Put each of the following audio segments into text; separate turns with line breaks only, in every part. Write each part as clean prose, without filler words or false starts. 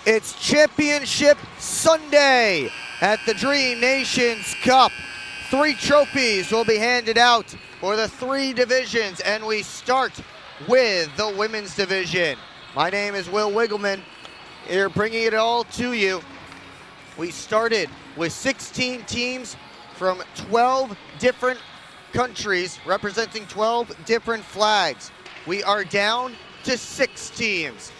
It's Championship Sunday at the Dream Nations Cup. 3 trophies will be handed out for the 3 divisions, and we start with the women's division. My name is Will Wiggleman, here bringing it all to you. We started with 16 teams from 12 different countries representing 12 different flags. We are down to 6 teams.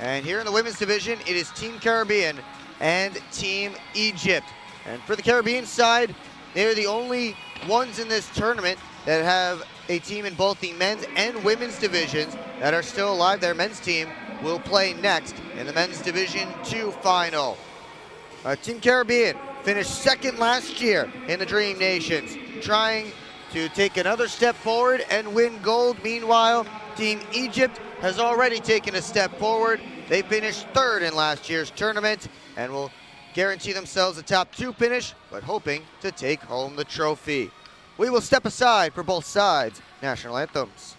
And here in the women's division, it is Team Caribbean and Team Egypt. And for the Caribbean side, they're the only ones in this tournament that have a team in both the men's and women's divisions that are still alive. Their men's team will play next in the men's Division 2 final. Team Caribbean finished 2nd last year in the Dream Nations, trying to take another step forward and win gold. Meanwhile, Team Egypt has already taken a step forward. They finished 3rd in last year's tournament and will guarantee themselves a top 2 finish, but hoping to take home the trophy. We will step aside for both sides' national anthems.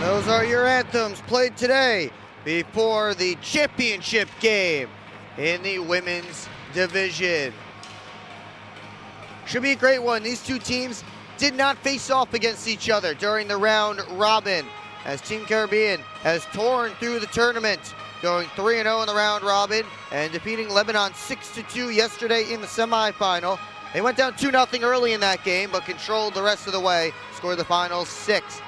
Those are your anthems played today before the championship game in the women's division. Should be a great one. These 2 teams did not face off against each other during the round robin, as Team Caribbean has torn through the tournament, going 3-0 in the round robin and defeating Lebanon 6-2 yesterday in the semifinal. They went down 2-0 early in that game, but controlled the rest of the way, scored the final 6.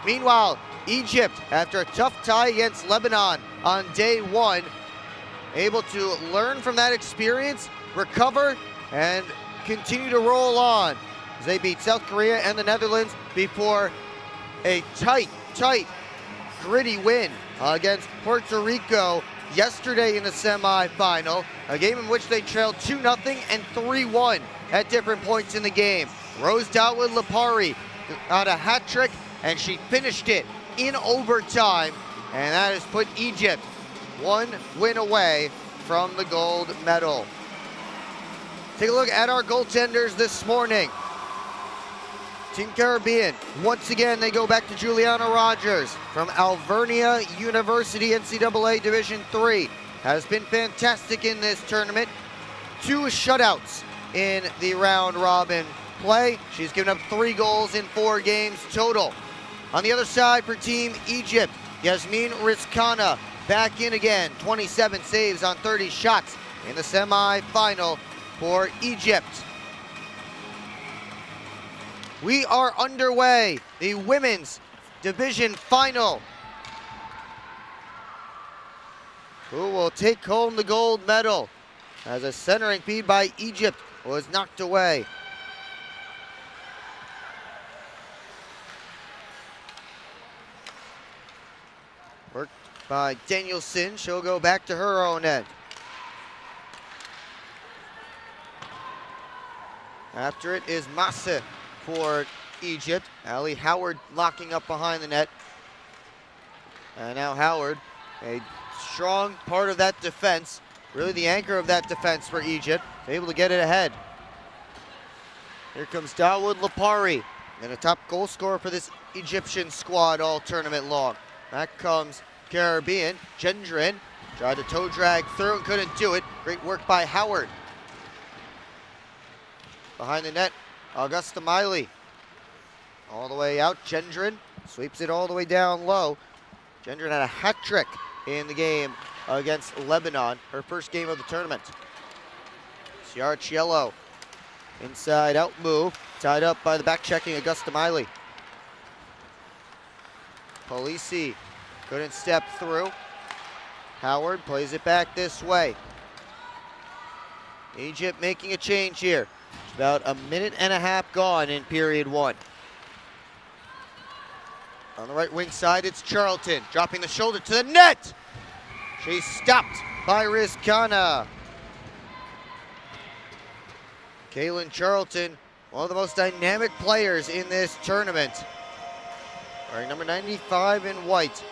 Meanwhile, Egypt, after a tough tie against Lebanon on day 1, able to learn from that experience, recover, and continue to roll on as they beat South Korea and the Netherlands before a tight, gritty win against Puerto Rico yesterday in the semifinal, a game in which they trailed 2-0 and 3-1 at different points in the game. Rose Dawood Lipari got a hat trick, and she finished it in overtime, and that has put Egypt 1 win away from the gold medal. Take a look at our goaltenders this morning. Team Caribbean, once again, they go back to Juliana Rogers from Alvernia University, NCAA Division III. Has been fantastic in this tournament. 2 shutouts in the round robin play. She's given up 3 goals in 4 games total. On the other side for Team Egypt, Yasmin Rizkana back in again. 27 saves on 30 shots in the semi-final for Egypt. We are underway. The women's division final. Who will take home the gold medal as a centering feed by Egypt was knocked away. Worked by Danielson. She'll go back to her own end. After it is Massa for Egypt. Ali Howard locking up behind the net. And now Howard, a strong part of that defense, really the anchor of that defense for Egypt, able to get it ahead. Here comes Dawood Lapari, and a top goal scorer for this Egyptian squad all tournament long. Back comes Caribbean. Gendron tried to toe drag through and couldn't do it. Great work by Howard. Behind the net, Augusta Miley. All the way out, Gendron sweeps it all the way down low. Gendron had a hat trick in the game against Lebanon, her first game of the tournament. Ciarciello, inside out move, tied up by the back checking Augusta Miley. Polisi couldn't step through. Howard plays it back this way. Egypt making a change here. It's about a minute and a half gone in period 1. On the right wing side, it's Charlton, dropping the shoulder to the net. She's stopped by Rizkana. Kaylin Charlton, one of the most dynamic players in this tournament. Wearing number 95 in white.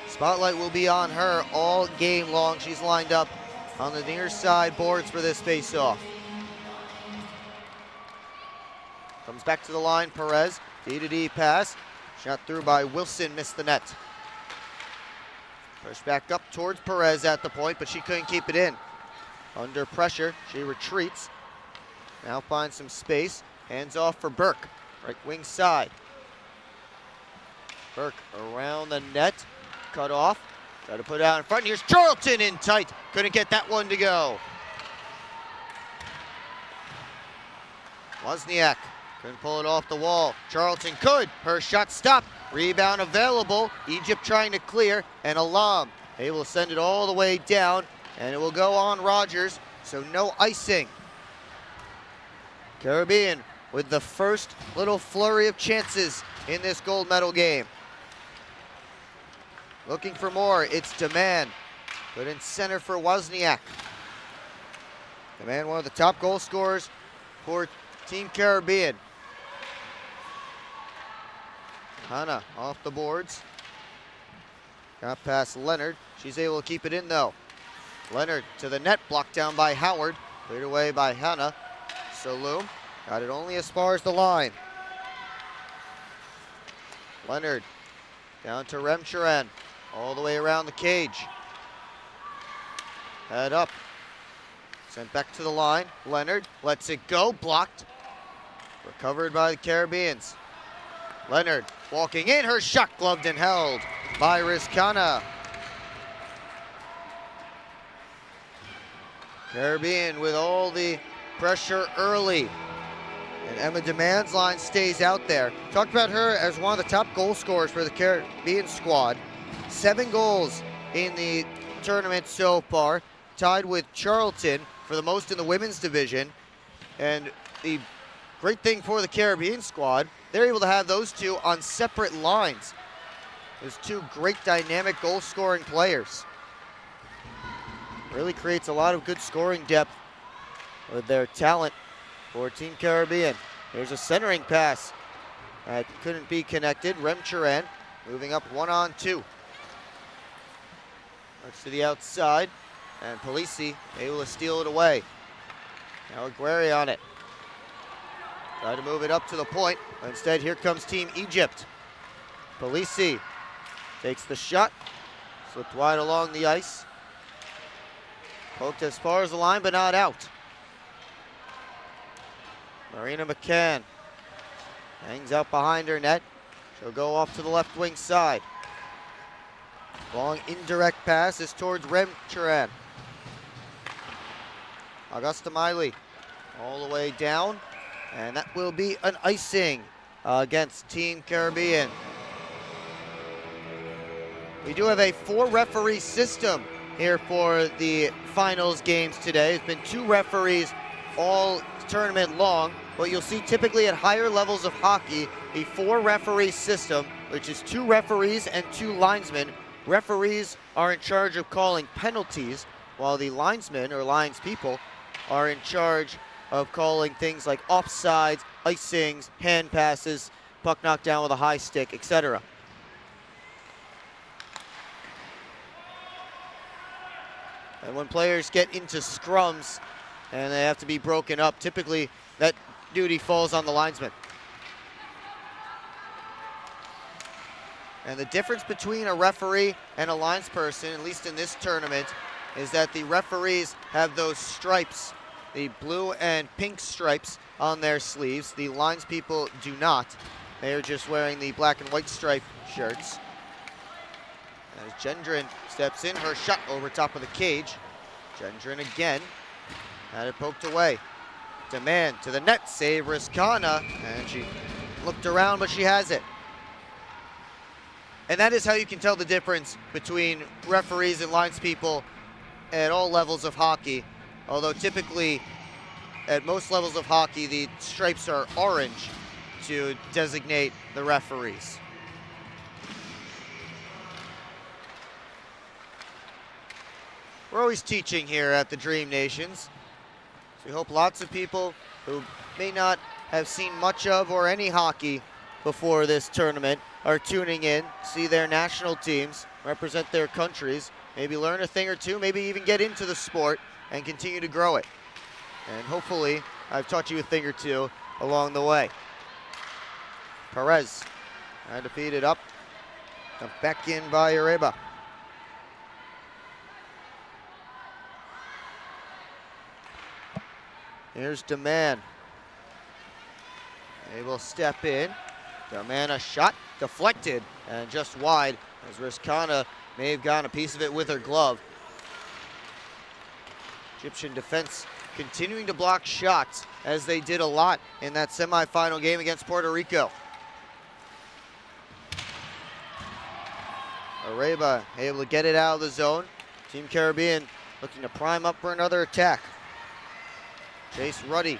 Spotlight will be on her all game long. She's lined up on the near side boards for this face-off. Comes back to the line, Perez. D-to-D pass. Shot through by Wilson, missed the net. Pushed back up towards Perez at the point, but she couldn't keep it in. Under pressure, she retreats. Now finds some space. Hands off for Burke. Right wing side. Burke around the net. Cut off. Try to put it out in front. Here's Charlton in tight. Couldn't get that one to go. Wozniak couldn't pull it off the wall. Charlton could. Her shot stopped. Rebound available. Egypt trying to clear. And Alam able to send it all the way down. And it will go on Rogers. So no icing. Caribbean with the first little flurry of chances in this gold medal game. Looking for more. It's Demand. Put in center for Wozniak. Demand, one of the top goal scorers for Team Caribbean. Hannah off the boards. Got past Leonard. She's able to keep it in though. Leonard to the net, blocked down by Howard. Cleared away by Hannah. Saloom got it only as far as the line. Leonard down to Remchiran. All the way around the cage. Head up. Sent back to the line. Leonard lets it go. Blocked. Recovered by the Caribbeans. Leonard walking in. Her shot gloved and held by Rizkana. Caribbean with all the pressure early. And Emma Demand's line stays out there. Talked about her as one of the top goal scorers for the Caribbean squad. 7 goals in the tournament so far. Tied with Charlton for the most in the women's division. And the great thing for the Caribbean squad, they're able to have those two on separate lines. There's 2 great dynamic goal scoring players. Really creates a lot of good scoring depth with their talent for Team Caribbean. Here's a centering pass that couldn't be connected. Remchiran moving up 1-on-2. Looks to the outside, and Polisi able to steal it away. Now Aguirre on it. Try to move it up to the point. Instead, here comes Team Egypt. Polisi takes the shot. Slipped wide along the ice. Poked as far as the line, but not out. Marina McCann hangs out behind her net. She'll go off to the left wing side. Long indirect pass is towards Remchuran. Augusta Miley all the way down, and that will be an icing against Team Caribbean. We do have a 4-referee system here for the finals games today. It's been 2 referees all tournament long, but you'll see typically at higher levels of hockey, a 4-referee system, which is 2 referees and 2 linesmen. Referees are in charge of calling penalties, while the linesmen or linespeople are in charge of calling things like offsides, icings, hand passes, puck knocked down with a high stick, etc. And when players get into scrums and they have to be broken up, typically that duty falls on the linesman. And the difference between a referee and a linesperson, at least in this tournament, is that the referees have those stripes, the blue and pink stripes on their sleeves. The linespeople do not. They are just wearing the black and white striped shirts. As Gendron steps in, her shot over top of the cage. Gendron again, had it poked away. Demand to the net, save Riskana, and she looked around, but she has it. And that is how you can tell the difference between referees and linespeople at all levels of hockey. Although typically, at most levels of hockey, the stripes are orange to designate the referees. We're always teaching here at the Dream Nations. So we hope lots of people who may not have seen much of or any hockey before this tournament are tuning in, see their national teams represent their countries, maybe learn a thing or two, maybe even get into the sport and continue to grow it. And hopefully I've taught you a thing or two along the way. Perez trying to feed it up. Back in by Areba. Here's Demand. They will step in. Demand a shot, deflected, and just wide as Riskana may have gotten a piece of it with her glove. Egyptian defense continuing to block shots as they did a lot in that semifinal game against Puerto Rico. Areba able to get it out of the zone. Team Caribbean looking to prime up for another attack. Chase Ruddy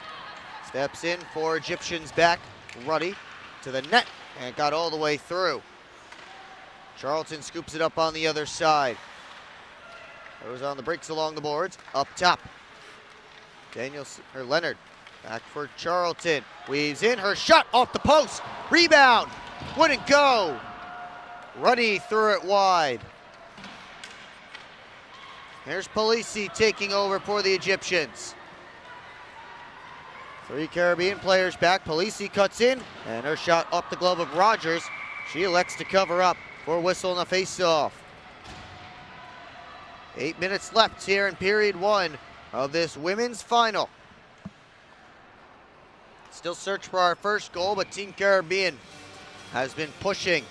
steps in for Egyptians back. Ruddy to the net and got all the way through. Charlton scoops it up on the other side. Goes on the breaks along the boards. Up top. Leonard back for Charlton. Weaves in, her shot off the post. Rebound. Wouldn't go. Ruddy threw it wide. Here's Polisi taking over for the Egyptians. 3 Caribbean players back. Polisi cuts in, and her shot off the glove of Rogers. She elects to cover up for a whistle and a face-off. 8 minutes left here in period 1 of this women's final. Still search for our first goal, but Team Caribbean has been pushing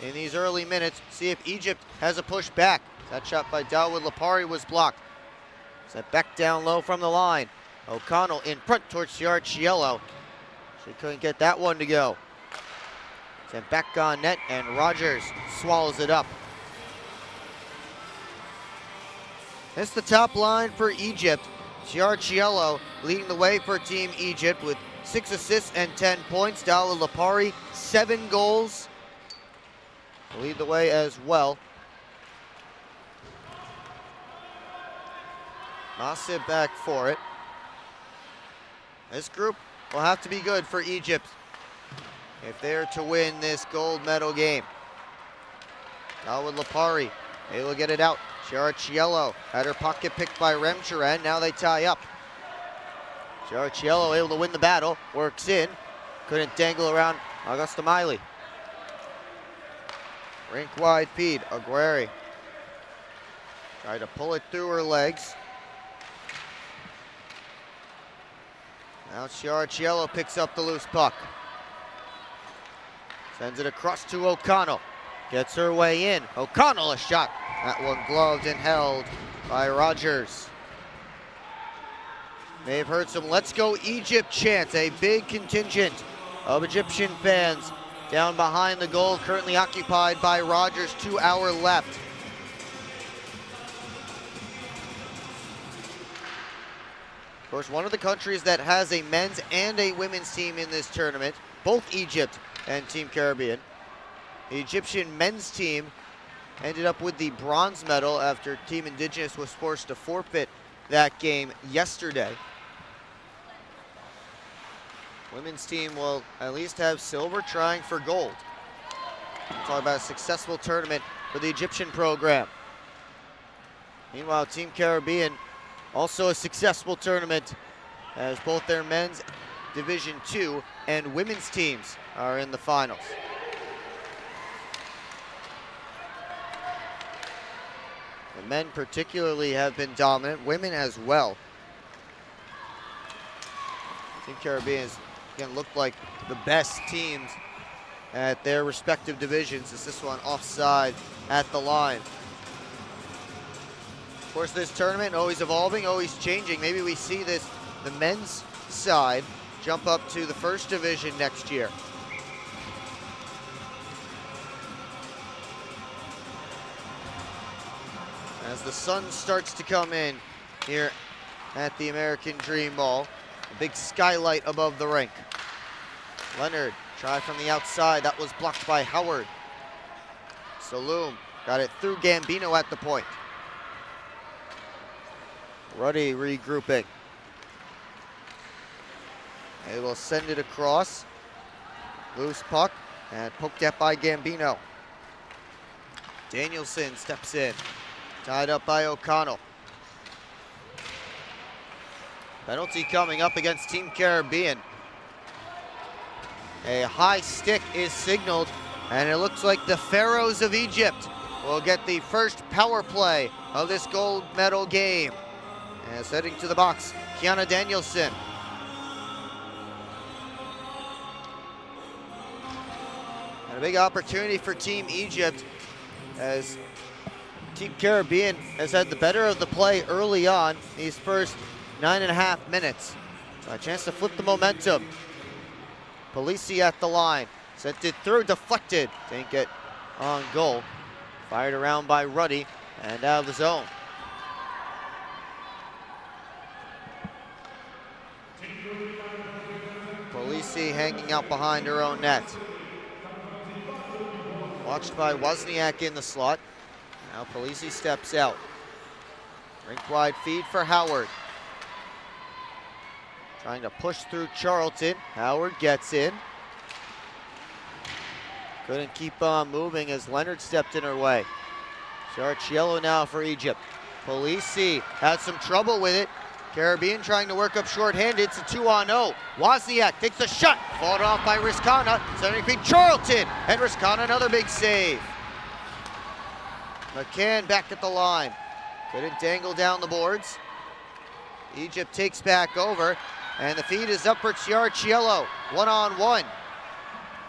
in these early minutes. See if Egypt has a push back. That shot by Dawood Lapari was blocked. Set back down low from the line. O'Connell in front towards Ciarciello. She couldn't get that one to go. Sent back on net, and Rogers swallows it up. It's the top line for Egypt. Ciarciello leading the way for Team Egypt with 6 assists and 10 points. Dawood Lapari, 7 goals. Lead the way as well. Masip back for it. This group will have to be good for Egypt if they're to win this gold medal game. Dawood Lapari able to get it out. Ciarciello had her pocket picked by Remchuran. Now they tie up. Ciarciello able to win the battle. Works in. Couldn't dangle around Augusta Miley. Rink wide feed. Aguirre tried to pull it through her legs. Now Ciarciello picks up the loose puck. Sends it across to O'Connell. Gets her way in. O'Connell a shot. That one gloved and held by Rogers. May have heard some "Let's Go Egypt" chants. A big contingent of Egyptian fans down behind the goal, currently occupied by Rogers. 2 hours left. Of course, one of the countries that has a men's and a women's team in this tournament, both Egypt and Team Caribbean. The Egyptian men's team ended up with the bronze medal after Team Indigenous was forced to forfeit that game yesterday. Women's team will at least have silver, trying for gold. Talk about a successful tournament for the Egyptian program. Meanwhile, Team Caribbean, also a successful tournament, as both their men's Division II and women's teams are in the finals. The men particularly have been dominant, women as well. Team Caribbean has, again, looked like the best teams at their respective divisions, as this one offside at the line. Of course, this tournament always evolving, always changing. Maybe we see this, the men's side, jump up to the first division next year. As the sun starts to come in here at the American Dream Mall, a big skylight above the rink. Leonard, try from the outside, that was blocked by Howard. Saloom got it through Gambino at the point. Ruddy regrouping. They will send it across. Loose puck and poked at by Gambino. Danielson steps in. Tied up by O'Connell. Penalty coming up against Team Caribbean. A high stick is signaled, and it looks like the Pharaohs of Egypt will get the first power play of this gold medal game. As heading to the box, Kiana Danielson. And a big opportunity for Team Egypt, as Team Caribbean has had the better of the play early on these first 9.5 minutes. So a chance to flip the momentum. Polisi at the line. Sent it through, deflected. Didn't get on goal. Fired around by Ruddy and out of the zone. Polisi hanging out behind her own net. Watched by Wozniak in the slot. Now Polisi steps out. Rink-wide feed for Howard. Trying to push through Charlton. Howard gets in. Couldn't keep on moving as Leonard stepped in her way. Ciarciello now for Egypt. Polisi had some trouble with it. Caribbean trying to work up shorthanded. It's a 2-on-0. Wozniak takes the shot. Fought off by Riscana. Sending it to Charlton. And Riscana another big save. McCann back at the line. Couldn't dangle down the boards. Egypt takes back over. And the feed is up for Ciarciello. 1-on-1.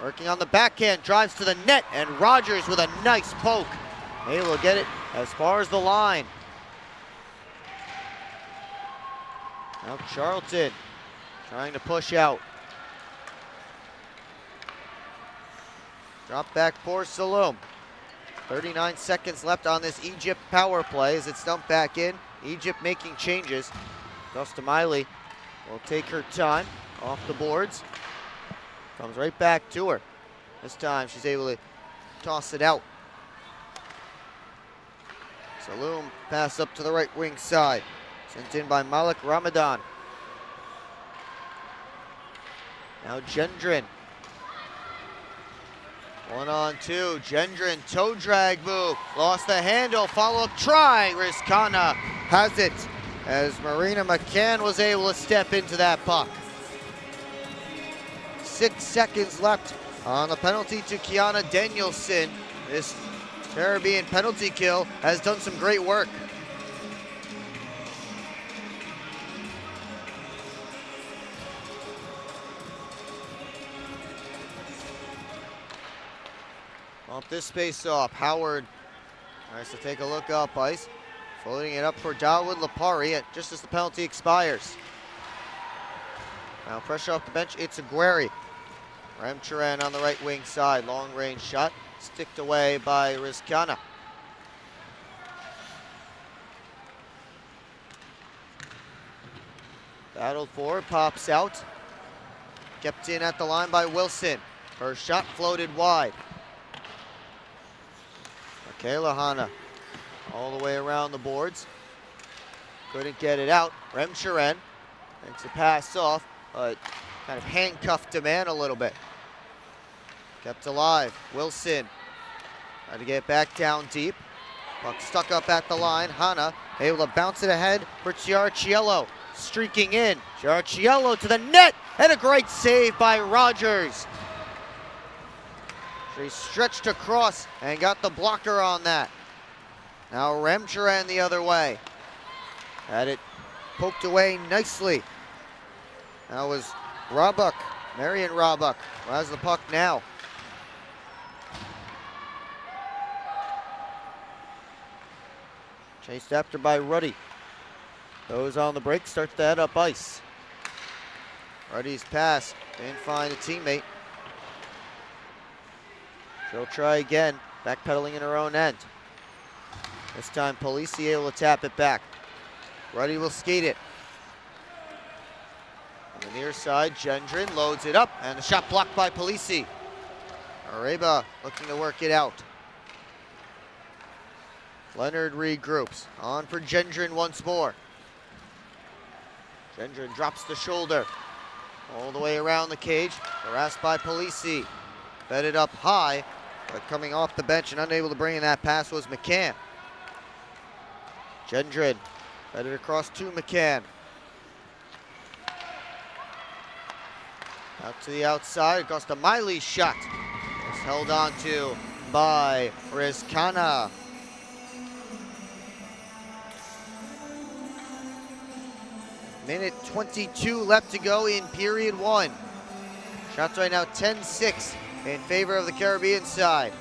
Working on the backhand. Drives to the net. And Rogers with a nice poke. They will get it as far as the line. Now Charlton trying to push out. Drop back for Saloom. 39 seconds left on this Egypt power play as it's dumped back in. Egypt making changes. Augusta Miley will take her time off the boards. Comes right back to her. This time she's able to toss it out. Saloom pass up to the right wing side. Sent in by Malik Ramadan. Now Gendron. 1-on-2. Gendron toe drag move. Lost the handle. Follow-up try. Riscana has it as Marina McCann was able to step into that puck. 6 seconds left on the penalty to Kiana Danielson. This Caribbean penalty kill has done some great work. Off this space off. Howard tries to take a look up ice. Floating it up for Dawood Lipari just as the penalty expires. Now pressure off the bench, it's Aguirre. Remchiran on the right wing side. Long range shot. Sticked away by Rizkana. Battled for, pops out. Kept in at the line by Wilson. Her shot floated wide. Michaela Hanna all the way around the boards. Couldn't get it out. Remchiran takes a pass off, but kind of handcuffed Demand a little bit. Kept alive. Wilson tried to get back down deep. Puck stuck up at the line. Hanna able to bounce it ahead for Ciarciello. Streaking in. Ciarciello to the net, and a great save by Rogers. She stretched across and got the blocker on that. Now Remchiran the other way. Had it poked away nicely. That was Roebuck, Marion Roebuck, who has the puck now. Chased after by Ruddy. Goes on the break, starts to head up ice. Ruddy's pass, didn't find a teammate. She'll try again, backpedaling in her own end. This time Polisi able to tap it back. Ruddy will skate it. On the near side, Gendron loads it up, and the shot blocked by Polisi. Areba looking to work it out. Leonard regroups. On for Gendron once more. Gendron drops the shoulder. All the way around the cage. Harassed by Polisi. Bedded up high, but coming off the bench and unable to bring in that pass was McCann. Gendron bedded across to McCann. Out to the outside, across to Miley's shot. It's held on to by Rizkana. Minute 22 left to go in period one. Shots right now 10-6 in favor of the Caribbean side.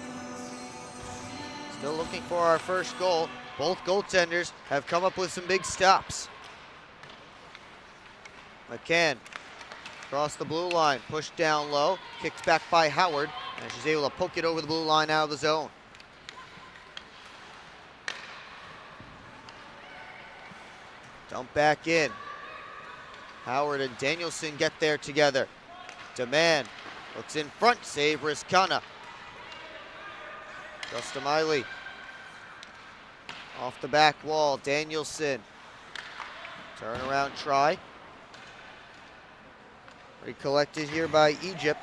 Still looking for our first goal. Both goaltenders have come up with some big stops. McCann across the blue line, pushed down low, kicked back by Howard, and she's able to poke it over the blue line out of the zone. Dump back in. Howard and Danielson get there together. Demand looks in front, save Rizkana. Just Miley. Off the back wall, Danielson. Turnaround try. Recollected here by Egypt.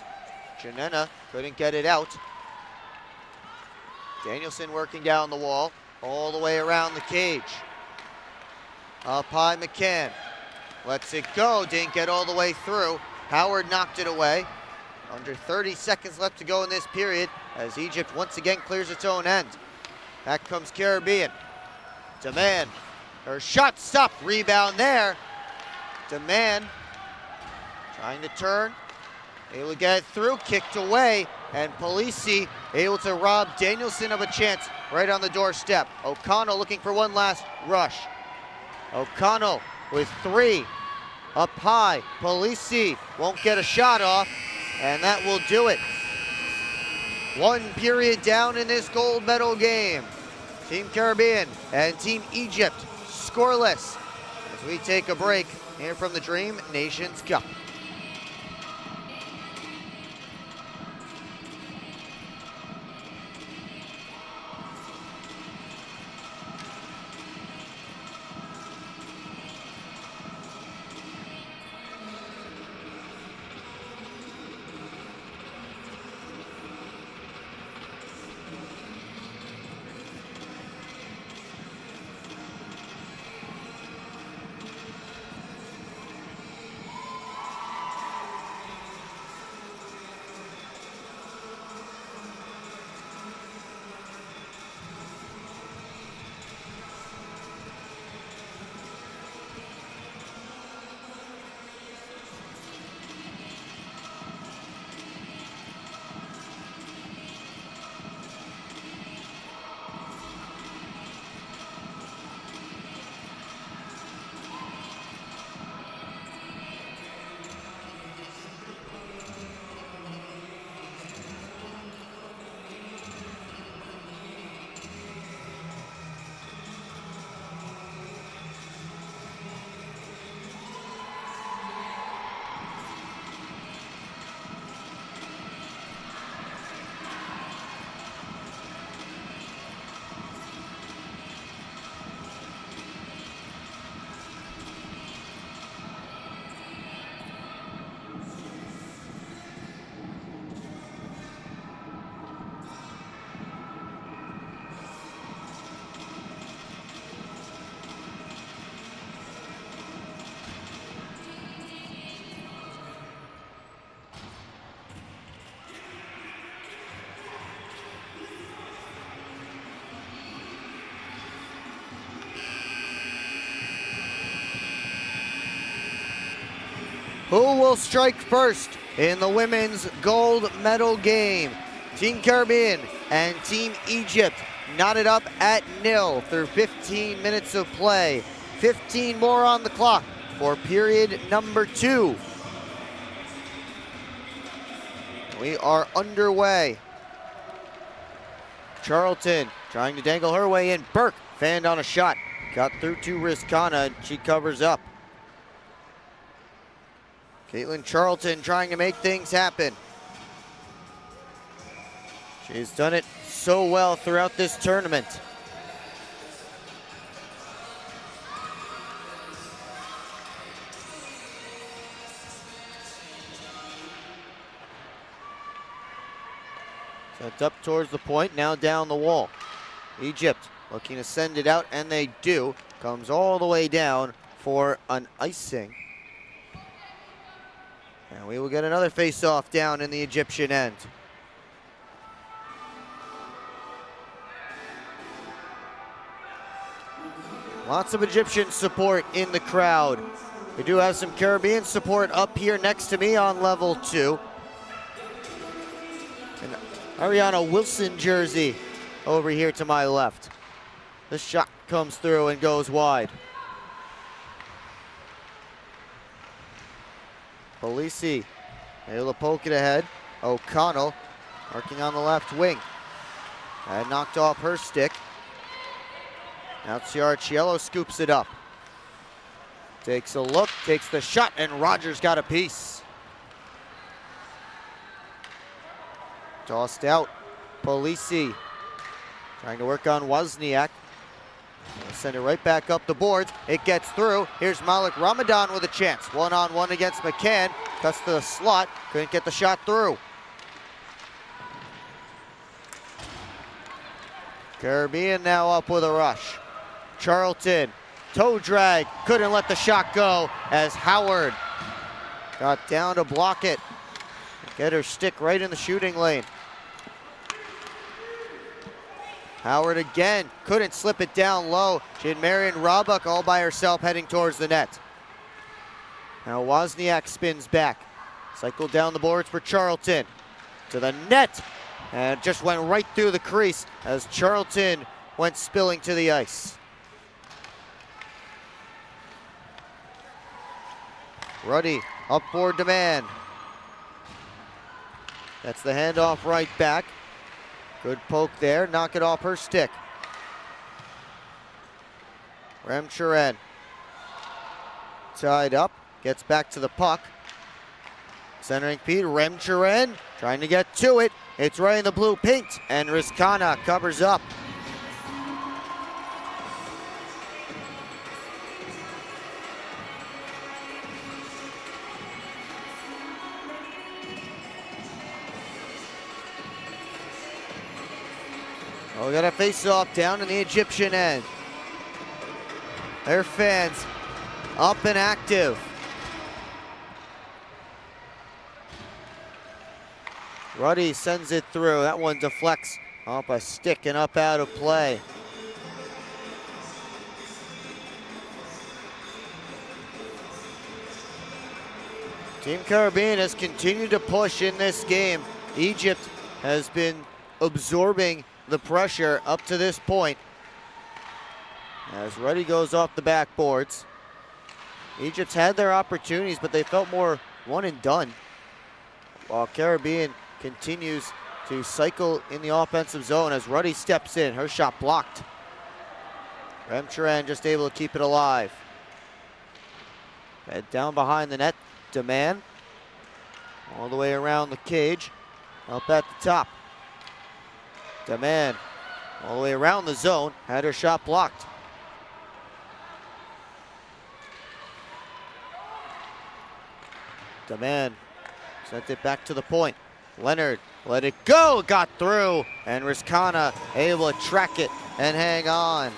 Janena couldn't get it out. Danielson working down the wall, all the way around the cage. Up high, McCann. Lets it go, didn't get all the way through. Howard knocked it away. Under 30 seconds left to go in this period as Egypt once again clears its own end. Back comes Caribbean. Demand. Her shot stopped. Rebound there. Demand. Trying to turn. Able to get it through. Kicked away. And Polisi able to rob Danielson of a chance right on the doorstep. O'Connell looking for one last rush. O'Connell with three. Up high. Polisi won't get a shot off. And that will do it. One period down in this gold medal game. Team Caribbean and Team Egypt scoreless as we take a break here from the Dream Nations Cup. who will strike first in the women's gold medal game. Team Caribbean and Team Egypt knotted up at 0 through 15 minutes of play. 15 more on the clock for period number 2. We are underway. Charlton trying to dangle her way in. Burke fanned on a shot. Got through to Rizkana and she covers up. Caitlin Charlton trying to make things happen. She's done it so well throughout this tournament. Sent up towards the point, now down the wall. Egypt looking to send it out, and they do. Comes all the way down for an icing. And we will get another face-off down in the Egyptian end. Lots of Egyptian support in the crowd. We do have some Caribbean support up here next to me on level 2. An Ariana Wilson jersey over here to my left. This shot comes through and goes wide. Polisi able to poke it ahead. O'Connell marking on the left wing. And knocked off her stick. Now Ciarciello scoops it up. Takes a look, takes the shot, and Rogers got a piece. Tossed out. Polisi trying to work on Wozniak. Send it right back up the boards. It gets through. Here's Malik Ramadan with a chance. One-on-one against McCann. Cuts to the slot. Couldn't get the shot through. Caribbean now up with a rush. Charlton, toe drag. Couldn't let the shot go as Howard got down to block it. Get her stick right in the shooting lane. Howard again, couldn't slip it down low. She had Marion Roebuck all by herself heading towards the net. Now Wozniak spins back. Cycle down the boards for Charlton. To the net. And just went right through the crease as Charlton went spilling to the ice. Ruddy, upboard demand. That's the handoff right back. Good poke there, knock it off her stick. Remchuren tied up, gets back to the puck. Centering feed, Remchuren trying to get to it. It's right in the blue paint, and Rizkana covers up. Oh, we got a face-off down in the Egyptian end. Their fans up and active. Ruddy sends it through. That one deflects off a stick and up out of play. Team Caribbean has continued to push in this game. Egypt has been absorbing the pressure up to this point. As Ruddy goes off the backboards. Egypt's had their opportunities, but they felt more one and done. While Caribbean continues to cycle in the offensive zone as Ruddy steps in. Her shot blocked. Remchuren just able to keep it alive. Head down behind the net. Demand. All the way around the cage. Up at the top. Demand. All the way around the zone. Had her shot blocked. Demand. Sent it back to the point. Leonard let it go, got through, and Rizkana able to track it and hang on.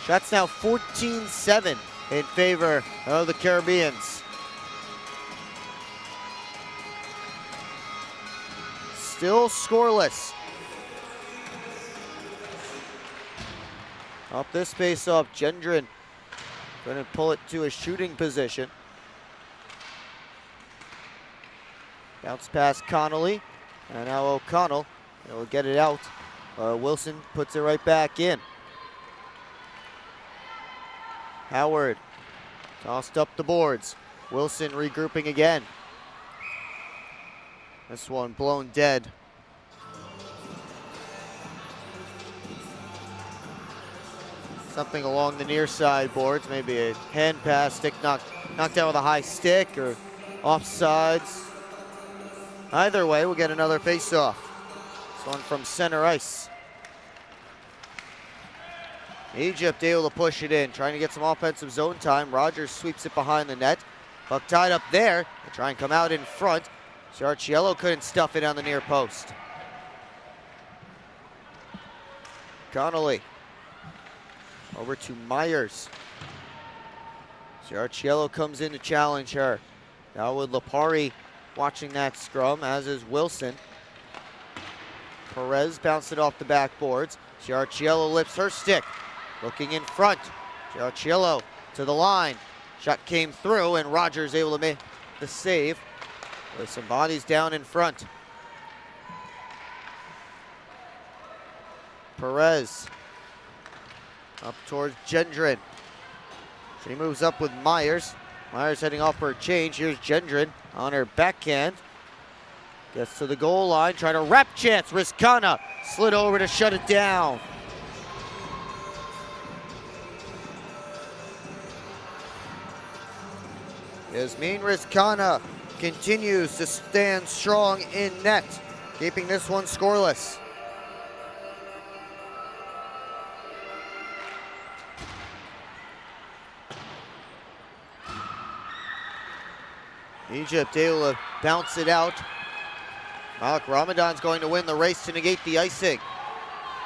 Shots now 14-7 in favor of the Caribbeans. Still scoreless. Up this face-off, Gendron Couldn't pull it to a shooting position. Bounce past Connolly, and now O'Connell will get it out. Wilson puts it right back in. Howard tossed up the boards. Wilson regrouping again. This one blown dead. Something along the near side boards, maybe a hand pass, stick knocked out with a high stick or offsides. Either way, we'll get another face-off. This one from center ice. Egypt able to push it in, trying to get some offensive zone time. Rogers sweeps it behind the net. Puck tied up there. They try and come out in front. Ciarciello couldn't stuff it on the near post. Connolly over to Myers. Ciarciello comes in to challenge her. Now with Lipari watching that scrum, as is Wilson. Perez bounced it off the backboards. Ciarciello lifts her stick. Looking in front. Ciarciello to the line. Shot came through, and Rogers able to make the save with some bodies down in front. Perez up towards Gendron. She moves up with Myers. Myers heading off for a change. Here's Gendron on her backhand. Gets to the goal line, trying to wrap chance. Rizkana slid over to shut it down. Yasmin Rizkana continues to stand strong in net, keeping this one scoreless. Egypt able to bounce it out. Malik Ramadan's going to win the race to negate the icing.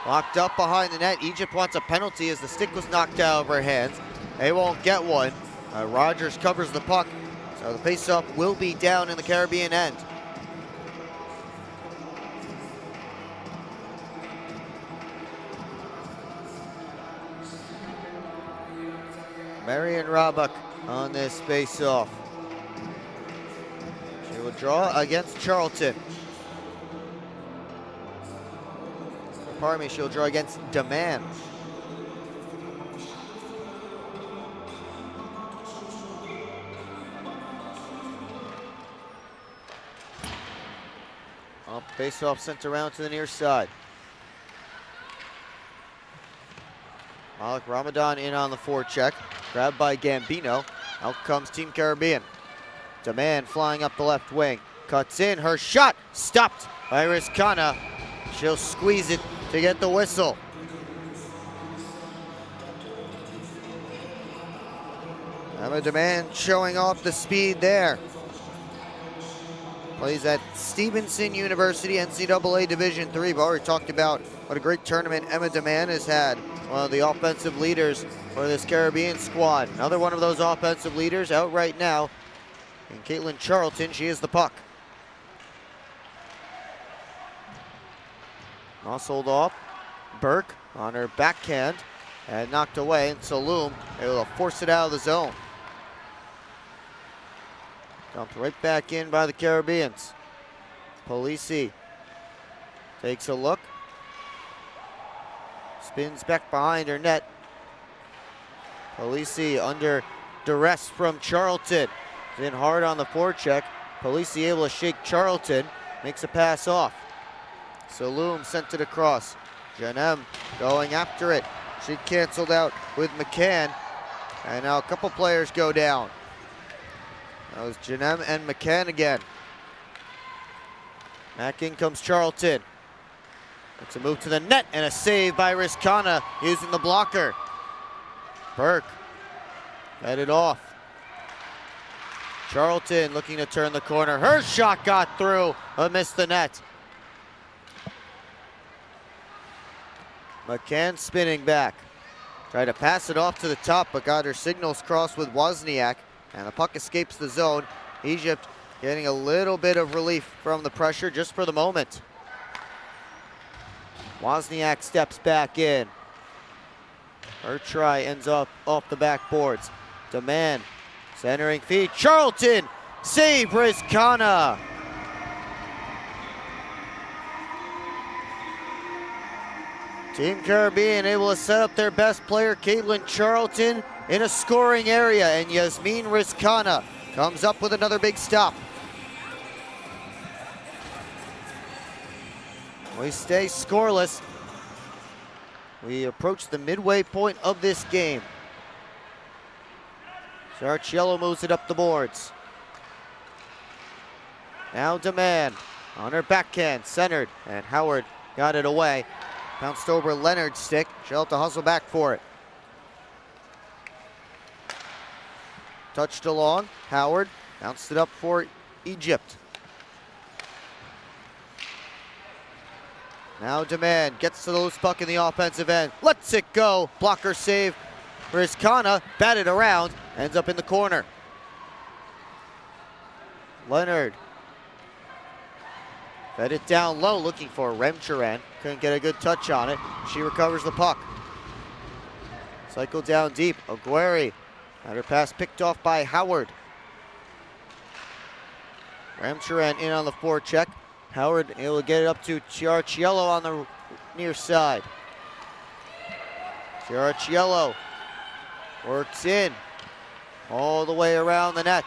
Locked up behind the net. Egypt wants a penalty as the stick was knocked out of her hands. They won't get one. Rogers covers the puck, so the faceoff will be down in the Caribbean end. Marian Rabak on this faceoff. She will draw against Charlton. Pardon me, she'll draw against Demand. Face-off sent around to the near side. Malik Ramadan in on the forecheck. Grabbed by Gambino. Out comes Team Caribbean. Demand flying up the left wing. Cuts in. Her shot stopped by Rizkana. She'll squeeze it to get the whistle. Emma Demand showing off the speed there. Plays at Stevenson University, NCAA Division III. We've already talked about what a great tournament Emma Demand has had. One of the offensive leaders for this Caribbean squad. Another one of those offensive leaders out right now. And Caitlin Charlton, she is the puck. Muscled off. Burke on her backhand and knocked away. And Saloom able to force it out of the zone. Dumped right back in by the Caribbeans. Polisi takes a look. Spins back behind her net. Polisi under duress from Charlton. In hard on the forecheck. Polisi able to shake Charlton. Makes a pass off. Saloom sent it across. Janem going after it. She canceled out with McCann. And now a couple players go down. That was Janem and McCann again. Back in comes Charlton. It's a move to the net and a save by Rizkana using the blocker. Burke headed off. Charlton looking to turn the corner. Her shot got through, but missed the net. McCann spinning back. Tried to pass it off to the top, but got her signals crossed with Wozniak. And the puck escapes the zone. Egypt getting a little bit of relief from the pressure just for the moment. Wozniak steps back in. Her try ends up off the backboards. Demand, centering feed, Charlton, save Rizkana. Team Caribbean able to set up their best player, Caitlin Charlton, in a scoring area, and Yasmin Rizkana comes up with another big stop. We stay scoreless. We approach the midway point of this game. Sarchiello moves it up the boards. Now Demand on her backhand, centered, and Howard got it away. Bounced over Leonard's stick. She'll have to hustle back for it. Touched along. Howard bounced it up for Egypt. Now Demand gets to the loose puck in the offensive end. Lets it go. Blocker save. Rizkana batted around. Ends up in the corner. Leonard fed it down low, looking for Remchiran. Couldn't get a good touch on it. She recovers the puck. Cycle down deep. Aguirre had her pass picked off by Howard. Remchiran in on the forecheck. Howard able to get it up to Ciarciello on the near side. Ciarciello works in all the way around the net.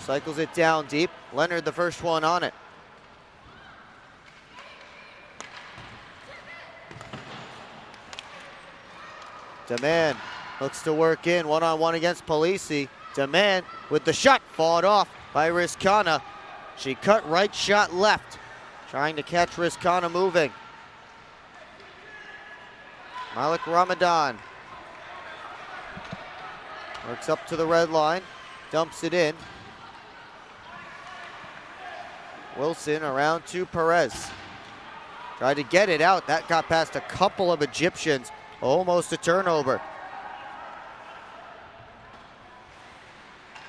Cycles it down deep. Leonard the first one on it. Demand looks to work in one-on-one against Polisi. Demand with the shot fought off by Rizkana. She cut right, shot left. Trying to catch Rizkana moving. Malik Ramadan works up to the red line. Dumps it in. Wilson around to Perez. Tried to get it out. That got past a couple of Egyptians. Almost a turnover.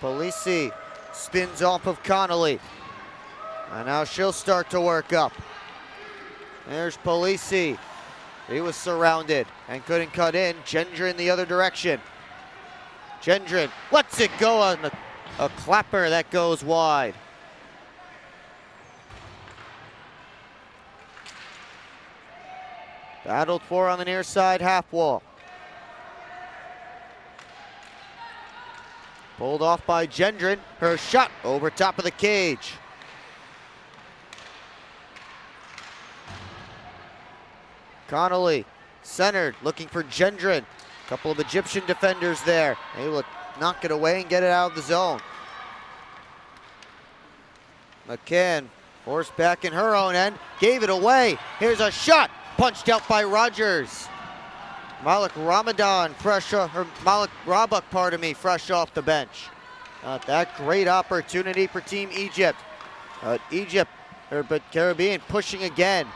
Polisi spins off of Connolly. And now she'll start to work up. There's Polisi. He was surrounded and couldn't cut in. Gendron the other direction. Gendron lets it go on a clapper that goes wide. Battled for on the near side half wall. Pulled off by Gendron. Her shot over top of the cage. Connolly centered, looking for Gendron. Couple of Egyptian defenders there. Able to knock it away and get it out of the zone. McCann forced back in her own end. Gave it away. Here's a shot. Punched out by Rogers. Malik Ramadan, fresh off the bench. Not that great opportunity for Team Egypt. But Caribbean pushing again.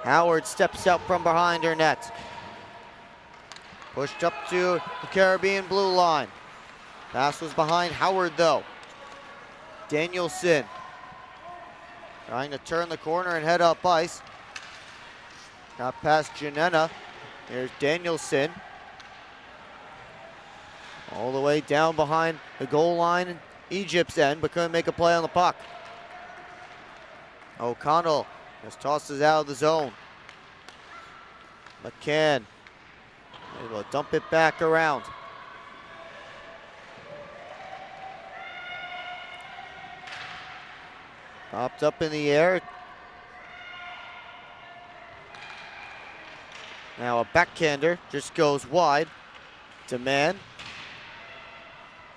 Howard steps out from behind her net. Pushed up to the Caribbean blue line. Pass was behind Howard though. Danielson trying to turn the corner and head up ice. Got past Janena. Here's Danielson. All the way down behind the goal line in Egypt's end, but couldn't make a play on the puck. O'Connell just tosses out of the zone. McCann able to dump it back around. Popped up in the air. Now a backhander just goes wide. Demand.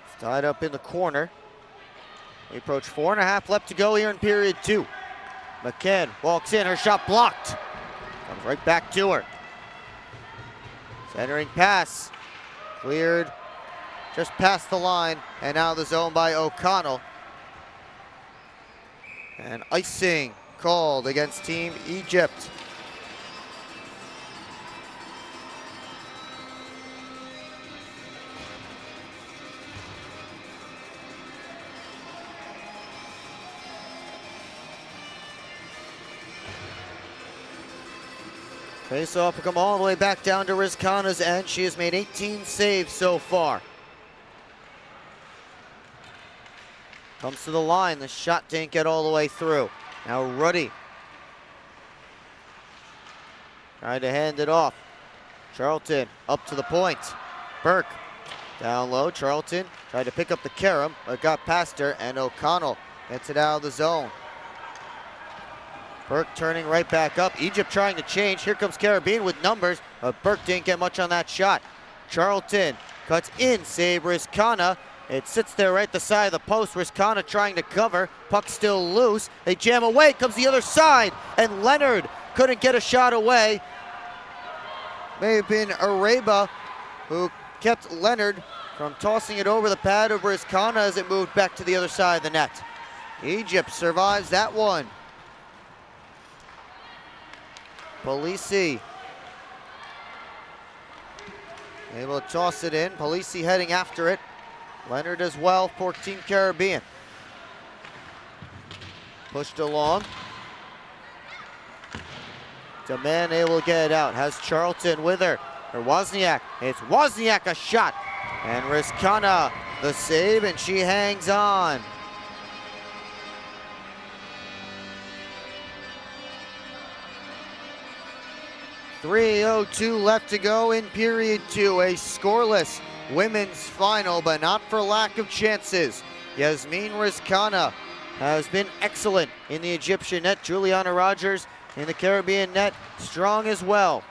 It's tied up in the corner. We approach 4.5 left to go here in period 2. McCann walks in, her shot blocked. Comes right back to her. Centering pass. Cleared just past the line and out of the zone by O'Connell. And icing called against Team Egypt. Face-off will come all the way back down to Rizkana's end. She has made 18 saves so far. Comes to the line. The shot didn't get all the way through. Now Ruddy trying to hand it off. Charlton up to the point. Burke down low. Charlton tried to pick up the carom, but got past her, and O'Connell gets it out of the zone. Burke turning right back up. Egypt trying to change. Here comes Caribbean with numbers, but Burke didn't get much on that shot. Charlton cuts in, save Rizkana. It sits there right at the side of the post. Rizkana trying to cover. Puck still loose. They jam away. Comes the other side, and Leonard couldn't get a shot away. May have been Areba who kept Leonard from tossing it over the pad of Rizkana as it moved back to the other side of the net. Egypt survives that one. Polisi able to toss it in. Polisi heading after it. Leonard as well for Team Caribbean. Pushed along. Demand able to get it out. Has Charlton with her. Or Wozniak. It's Wozniak, a shot. And Rizkana the save, and she hangs on. .302 left to go in period 2. A scoreless women's final, but not for lack of chances. Yasmin Rizkana has been excellent in the Egyptian net. Juliana Rogers in the Caribbean net, strong as well.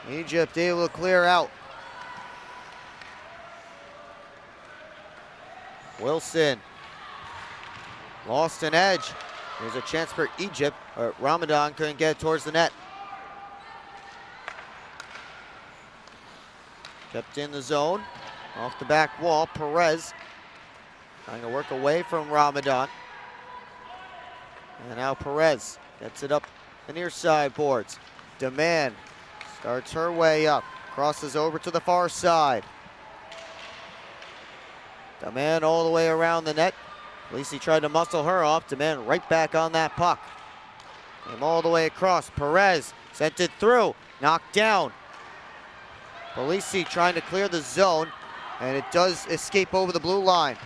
Egypt able to clear out. Wilson lost an edge. There's a chance for Egypt, but Ramadan couldn't get it towards the net. Kept in the zone. Off the back wall, Perez trying to work away from Ramadan. And now Perez gets it up the near side boards. Demand starts her way up, crosses over to the far side. Demand all the way around the net. Lisi tried to muscle her off. Demand right back on that puck. Came all the way across. Perez sent it through. Knocked down. Polisi trying to clear the zone, and it does escape over the blue line.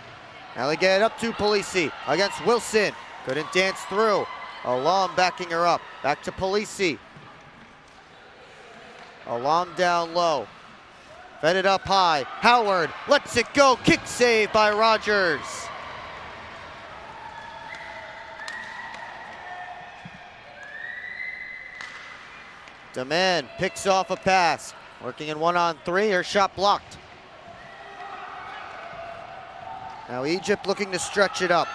Now they get it up to Polisi against Wilson. Couldn't dance through. Alam backing her up. Back to Polisi. Alam down low. Fed it up high. Howard lets it go. Kick save by Rogers. Demand picks off a pass. Working in 1-on-3, her shot blocked. Now Egypt looking to stretch it up.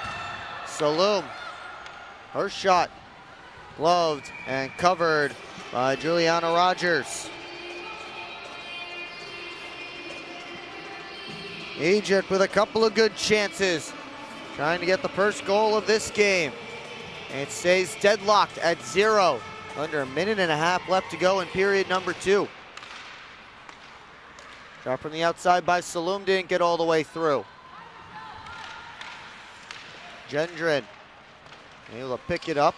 Saloom, her shot gloved and covered by Juliana Rogers. Egypt with a couple of good chances, trying to get the first goal of this game. And it stays deadlocked at 0. Under a minute and a half left to go in period number 2. Shot from the outside by Saloom, didn't get all the way through. Gendron able to pick it up.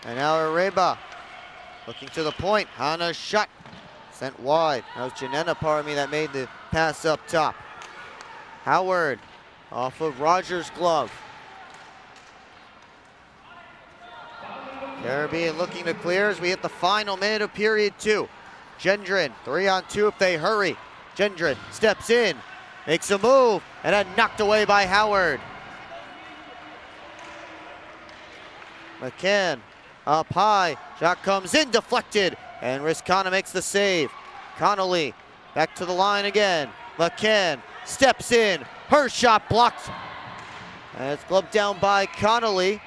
And now Areba looking to the point. Hannah's shot sent wide. That was Janena, pardon me, that made the pass up top. Howard off of Rogers' glove. Caribbean looking to clear as we hit the final minute of period 2. Gendron, 3-on-2 if they hurry. Gendron steps in, makes a move, and then knocked away by Howard. McCann up high, shot comes in, deflected, and Rizkana makes the save. Connolly back to the line again. McCann steps in, her shot blocked. And it's gloved down by Connolly.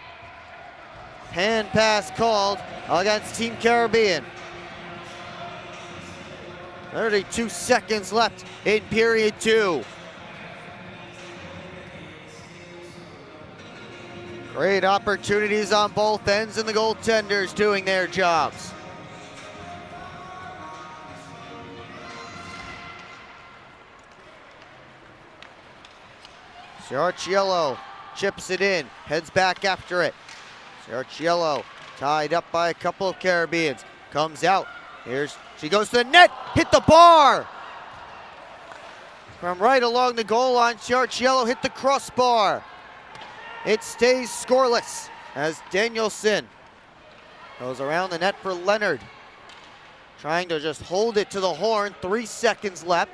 Hand pass called against Team Caribbean. 32 seconds left in period 2. Great opportunities on both ends, and the goaltenders doing their jobs. Ciarciello chips it in, heads back after it. Ciarciello tied up by a couple of Caribbeans. Comes out. She goes to the net, hit the bar. From right along the goal line, Ciarciello hit the crossbar. It stays scoreless as Danielson goes around the net for Leonard. Trying to just hold it to the horn, 3 seconds left.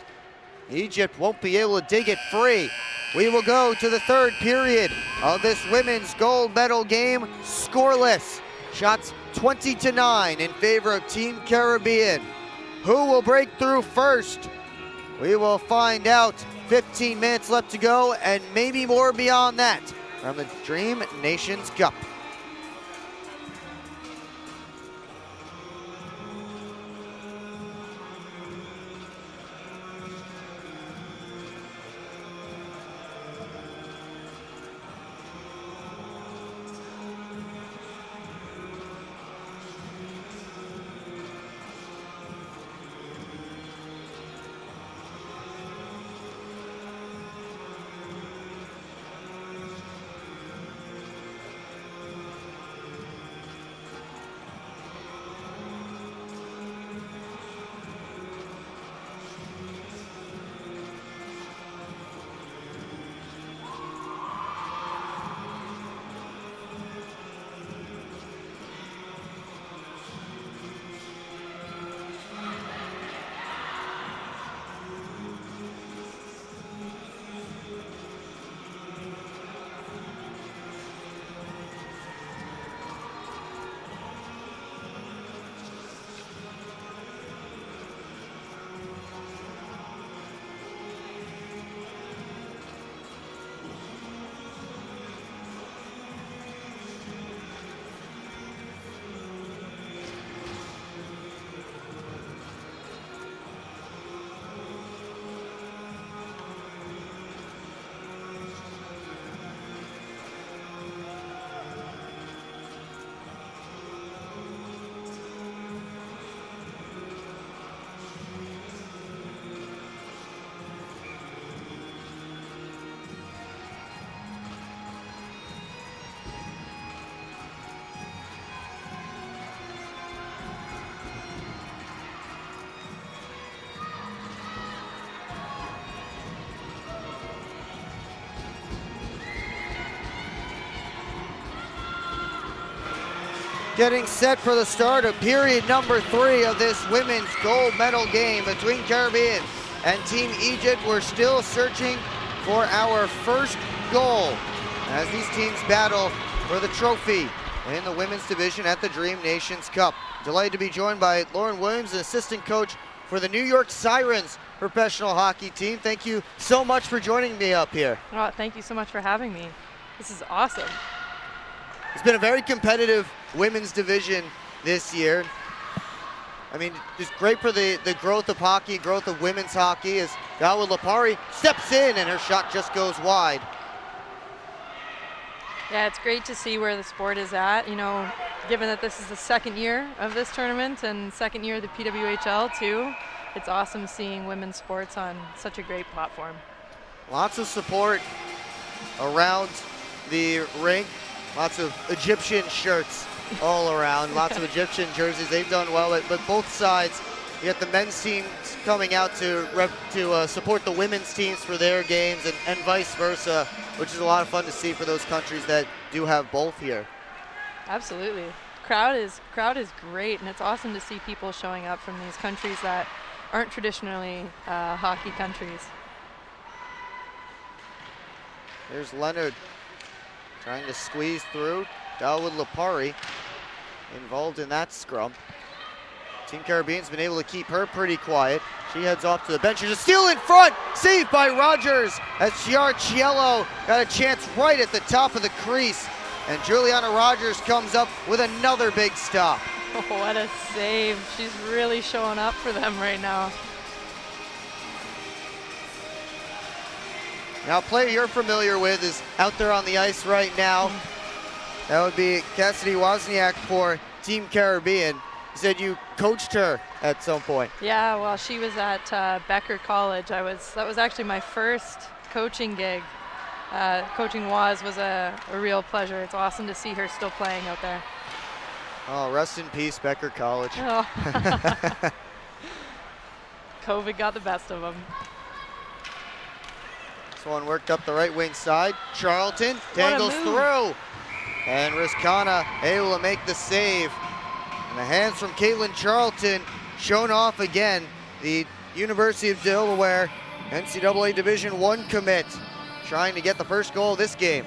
Egypt won't be able to dig it free. We will go to the third period of this women's gold medal game, scoreless. Shots 20-9 in favor of Team Caribbean. Who will break through first? We will find out. 15 minutes left to go, and maybe more beyond that from the Dream Nations Cup. Getting set for the start of period number 3 of this women's gold medal game between Caribbean and Team Egypt. We're still searching for our first goal as these teams battle for the trophy in the women's division at the Dream Nations Cup. Delighted to be joined by Lauren Williams, an assistant coach for the New York Sirens professional hockey team. Thank you so much for joining me up here.
Oh, thank you so much for having me. This is awesome.
It's been a very competitive women's division this year. I mean, it's great for the growth of hockey, growth of women's hockey, as Dawa Lipari steps in and her shot just goes wide.
Yeah, it's great to see where the sport is at, you know, given that this is the second year of this tournament and second year of the PWHL too. It's awesome seeing women's sports on such a great platform.
Lots of support around the rink. Lots of Egyptian shirts all around, lots of Egyptian jerseys. They've done well, but both sides, you got the men's teams coming out to support the women's teams for their games and vice versa, which is a lot of fun to see for those countries that do have both here.
Absolutely. Crowd is great, and it's awesome to see people showing up from these countries that aren't traditionally hockey countries.
There's Leonard trying to squeeze through. Dawa Lipari involved in that scrum. Team Caribbean's been able to keep her pretty quiet. She heads off to the bench. She's a steal in front, saved by Rogers as Ciarciello got a chance right at the top of the crease. And Juliana Rogers comes up with another big stop.
Oh, what a save. She's really showing up for them right now.
Now, a player you're familiar with is out there on the ice right now. That would be Cassidy Wozniak for Team Caribbean. You said you coached her at some point.
Yeah, well, she was at Becker College. That was actually my first coaching gig. Coaching Woz was a real pleasure. It's awesome to see her still playing out there.
Oh, rest in peace, Becker College.
Oh. COVID got the best of them.
This one worked up the right wing side. Charlton dangles through. And Rizkana able to make the save. And the hands from Caitlin Charlton shown off again. The University of Delaware NCAA Division I commit trying to get the first goal of this game.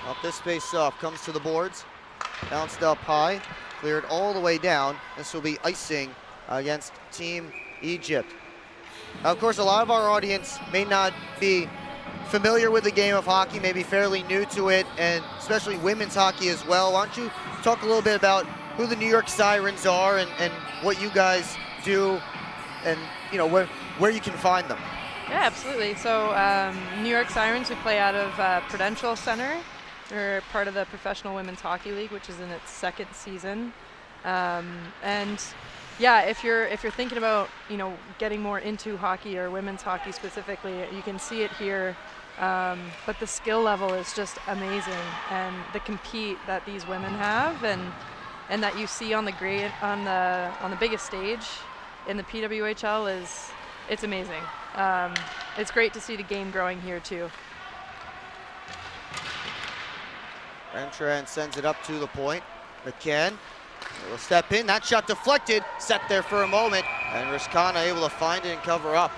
Up this face off, comes to the boards, bounced up high, cleared all the way down. This will be icing against Team Egypt. Now, of course, a lot of our audience may not be familiar with the game of hockey, maybe fairly new to it, and especially women's hockey as well. Why don't you talk a little bit about who the New York Sirens are and what you guys do, and you know where you can find them.
Yeah, absolutely. So New York Sirens, we play out of Prudential Center. We're part of the Professional Women's Hockey League, which is in its second season. And yeah, if you're thinking about getting more into hockey or women's hockey specifically, you can see it here. But the skill level is just amazing, and the compete that these women have, and that you see on the biggest stage in the PWHL it's amazing. It's great to see the game growing here too.
Remtran sends it up to the point. McCann will step in. That shot deflected, set there for a moment, and Rizkana able to find it and cover up.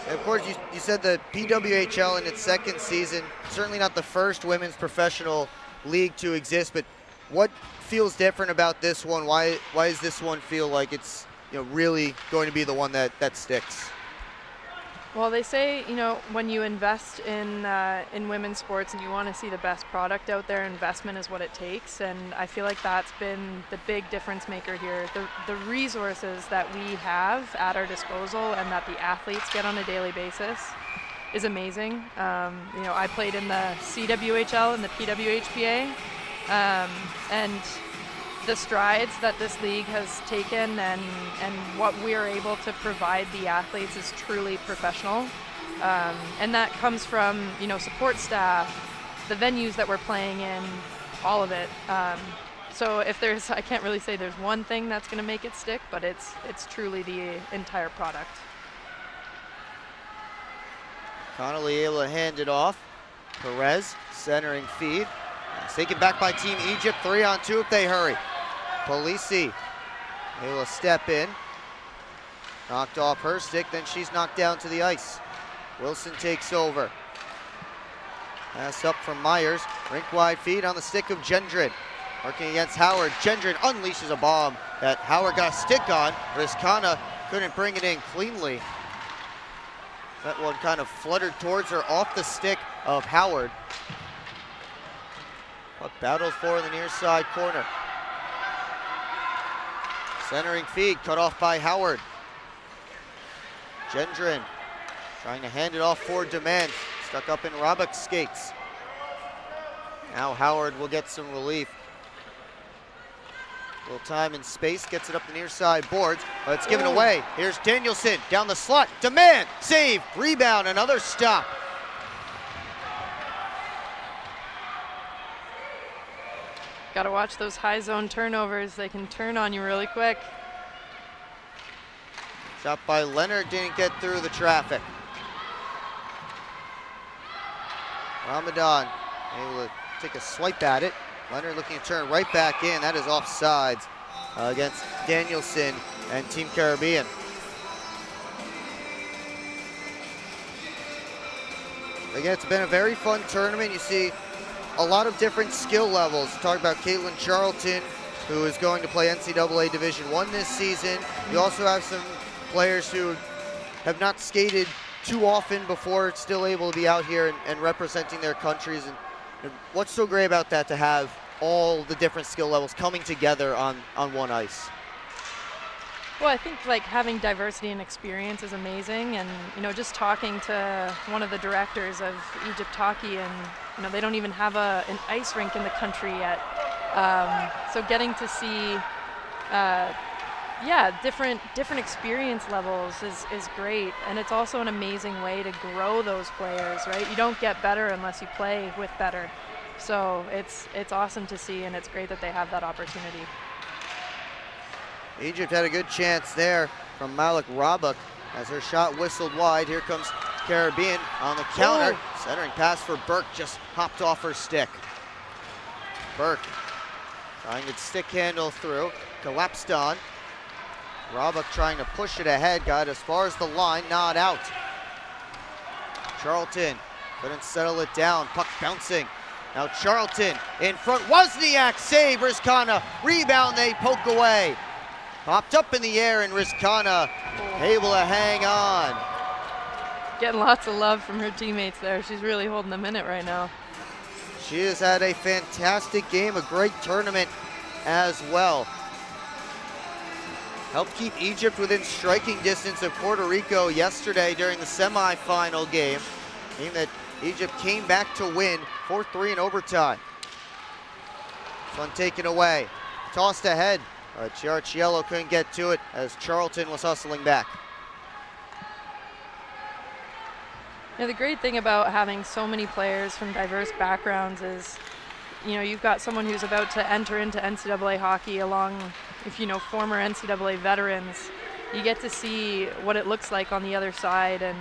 And of course, you said the PWHL in its second season, certainly not the first women's professional league to exist, but what feels different about this one? Why does this one feel like it's really going to be the one that sticks?
Well, they say, when you invest in women's sports and you want to see the best product out there, investment is what it takes. And I feel like that's been the big difference maker here. The resources that we have at our disposal and that the athletes get on a daily basis is amazing. I played in the CWHL and the PWHPA, and the strides that this league has taken and what we are able to provide the athletes is truly professional. And that comes from, support staff, the venues that we're playing in, all of it. So I can't really say there's one thing that's going to make it stick, but it's truly the entire product.
Connolly able to hand it off. Perez centering feed. Taken back by Team Egypt, 3-on-2 if they hurry. Polisi able to step in. Knocked off her stick, then she's knocked down to the ice. Wilson takes over. Pass up from Myers. Rink wide feed on the stick of Gendron. Working against Howard. Gendron unleashes a bomb that Howard got a stick on. Rizkana couldn't bring it in cleanly. That one kind of fluttered towards her off the stick of Howard. Puck battled for in the near side corner. Centering feed cut off by Howard. Gendron trying to hand it off for Demand. Stuck up in Robick's skates. Now Howard will get some relief. A little time and space, gets it up the near side boards, but it's given away. Here's Danielson down the slot. Demand, save, rebound, another stop.
Got to watch those high zone turnovers. They can turn on you really quick.
Shot by Leonard, didn't get through the traffic. Ramadan able to take a swipe at it. Leonard looking to turn right back in. That is offsides against Danielson and Team Caribbean. Again, it's been a very fun tournament. You see a lot of different skill levels. Talk about Caitlin Charlton, who is going to play NCAA Division I this season. You also have some players who have not skated too often before, still able to be out here and representing their countries. And what's so great about that, to have all the different skill levels coming together on one ice?
Well, I think like having diversity and experience is amazing, and just talking to one of the directors of Egypt Hockey, and they don't even have an ice rink in the country yet. So getting to see, different experience levels is great, and it's also an amazing way to grow those players, right? You don't get better unless you play with better. So it's awesome to see, and it's great that they have that opportunity.
Egypt had a good chance there from Malik Rabak as her shot whistled wide. Here comes Caribbean on the counter.
Oh.
Centering pass for Burke, just hopped off her stick. Burke trying to stick handle through, collapsed on. Rabak trying to push it ahead, got as far as the line, not out. Charlton couldn't settle it down, puck bouncing. Now Charlton in front, Wozniak save, Rizkana, rebound, they poke away. Popped up in the air, and Rizkana able to hang on.
Getting lots of love from her teammates there. She's really holding them in it right now.
She has had a fantastic game, a great tournament as well. Helped keep Egypt within striking distance of Puerto Rico yesterday during the semifinal game. Game that Egypt came back to win 4-3 in overtime. This one taken away, tossed ahead. Ciarciello couldn't get to it as Charlton was hustling back.
The great thing about having so many players from diverse backgrounds is, you've got someone who's about to enter into NCAA hockey along with, former NCAA veterans. You get to see what it looks like on the other side, and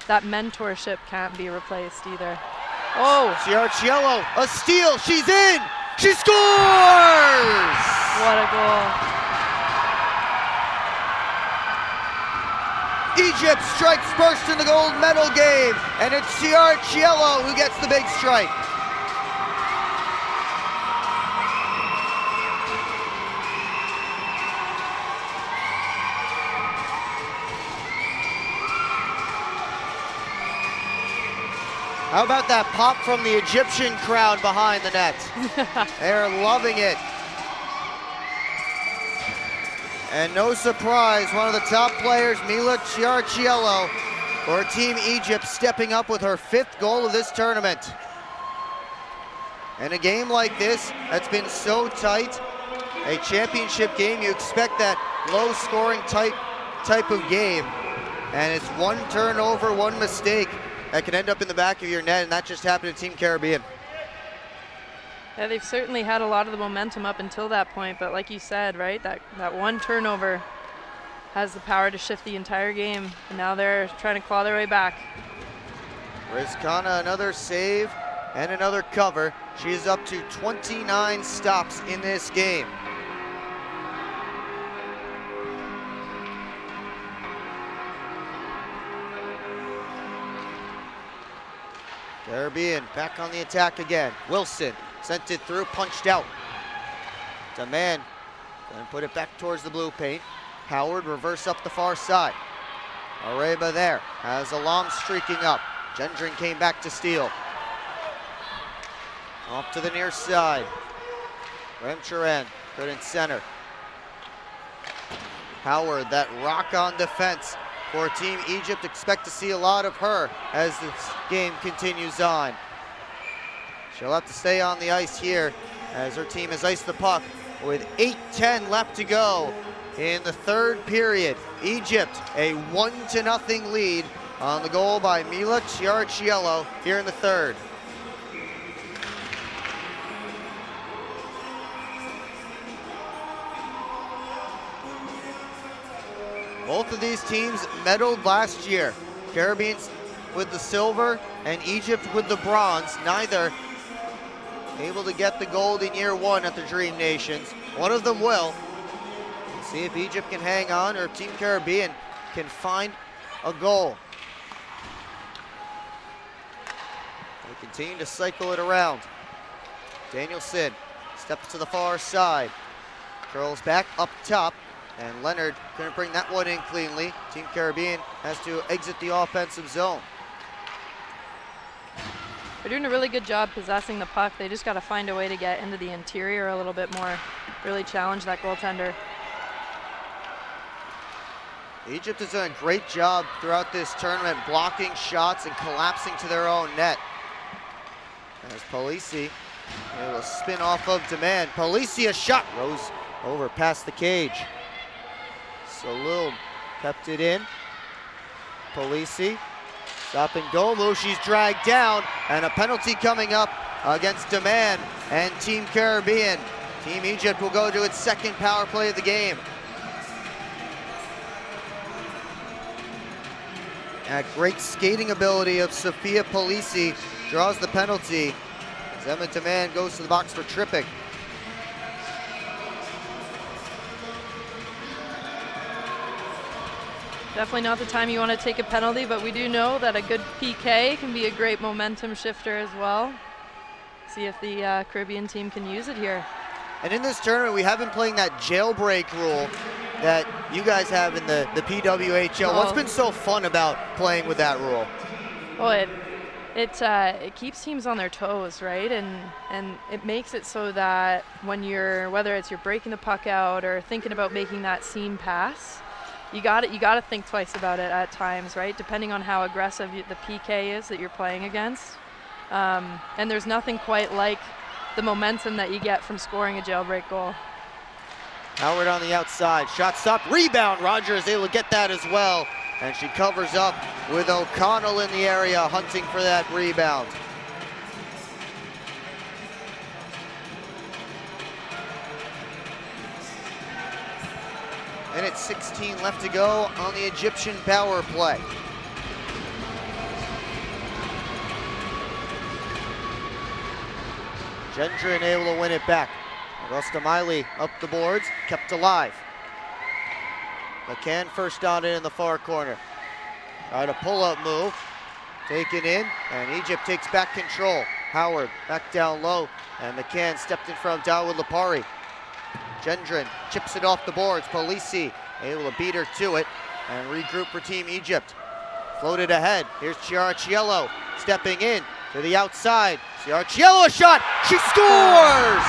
that mentorship can't be replaced either. Oh!
Ciarciello, a steal, she's in! She scores!
What a goal.
Egypt strikes first in the gold medal game, and it's Ciarciello who gets the big strike. How about that pop from the Egyptian crowd behind the net? They're loving it. And no surprise, one of the top players, Mila Ciarciello, for Team Egypt, stepping up with her 5th goal of this tournament. In a game like this, that's been so tight, a championship game, you expect that low-scoring type of game. And it's one turnover, one mistake that can end up in the back of your net, and that just happened to Team Caribbean.
Yeah, they've certainly had a lot of the momentum up until that point, but like you said, right, that one turnover has the power to shift the entire game, and now they're trying to claw their way back.
Rizkana, another save and another cover. She's up to 29 stops in this game. Caribbean back on the attack again. Wilson sent it through, punched out. Demand, and put it back towards the blue paint. Howard reverse up the far side. Areba there, has Alam streaking up. Gendron came back to steal. Off to the near side. Remchuran couldn't center. Howard, that rock on defense for Team Egypt. Expect to see a lot of her as this game continues on. She'll have to stay on the ice here as her team has iced the puck with 8:10 left to go in the 3rd period. Egypt a 1-0 lead on the goal by Mila Ciarciello here in the 3rd. Both of these teams medaled last year. Caribbeans with the silver and Egypt with the bronze. Neither able to get the gold in year 1 at the Dream Nations. One of them will. We'll see if Egypt can hang on or if Team Caribbean can find a goal. They continue to cycle it around. Danielson steps to the far side. Curls back up top. And Leonard couldn't bring that one in cleanly. Team Caribbean has to exit the offensive zone.
They're doing a really good job possessing the puck. They just got to find a way to get into the interior a little bit more. Really challenge that goaltender.
Egypt has done a great job throughout this tournament blocking shots and collapsing to their own net. As Polisi able to spin off of demand. Polisi, a shot, rose over past the cage. Salum kept it in. Polisi, stop and go move, she's dragged down, and a penalty coming up against Demand and Team Caribbean. Team Egypt will go to its second power play of the game. That great skating ability of Sophia Polisi draws the penalty. As Emma Demand goes to the box for tripping.
Definitely not the time you want to take a penalty, but we do know that a good PK can be a great momentum shifter as well. See if the Caribbean team can use it here.
And in this tournament, we have been playing that jailbreak rule that you guys have in the PWHL.
Oh.
What's been so fun about playing with that rule?
Well, it keeps teams on their toes, right? And it makes it so that when whether it's you're breaking the puck out or thinking about making that seam pass, you got to think twice about it at times, right? Depending on how aggressive the PK is that you're playing against. And there's nothing quite like the momentum that you get from scoring a jailbreak goal.
Howard on the outside, shot stop, rebound. Roger is able to get that as well. And she covers up with O'Connell in the area, hunting for that rebound. And it's 16 left to go on the Egyptian power play. Gendron able to win it back. Augusta Miley up the boards, kept alive. McCann first down in the far corner. Tried a pull-up move, taken in, and Egypt takes back control. Howard back down low, and McCann stepped in front of Dawood Lipari. Gendron chips it off the boards. Polisi able to beat her to it and regroup for Team Egypt. Floated ahead. Here's Ciarciello stepping in to the outside. Ciarciello, a shot. She scores!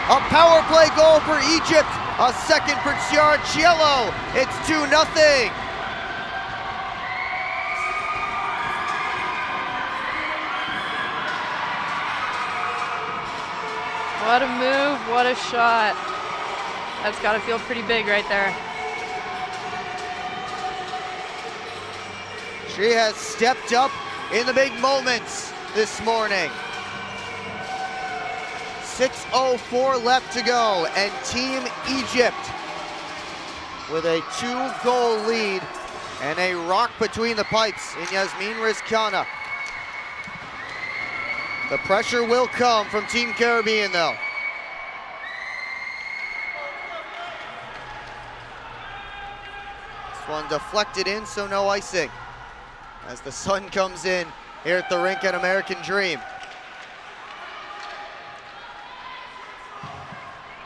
A power play goal for Egypt. A second for Ciarciello. It's 2-0.
What a move, what a shot. That's got to feel pretty big right there.
She has stepped up in the big moments this morning. 6:04 left to go, and Team Egypt with a 2-goal lead and a rock between the pipes in Yasmin Rizkana. The pressure will come from Team Caribbean though. This one deflected in, so no icing. As the sun comes in here at the rink at American Dream.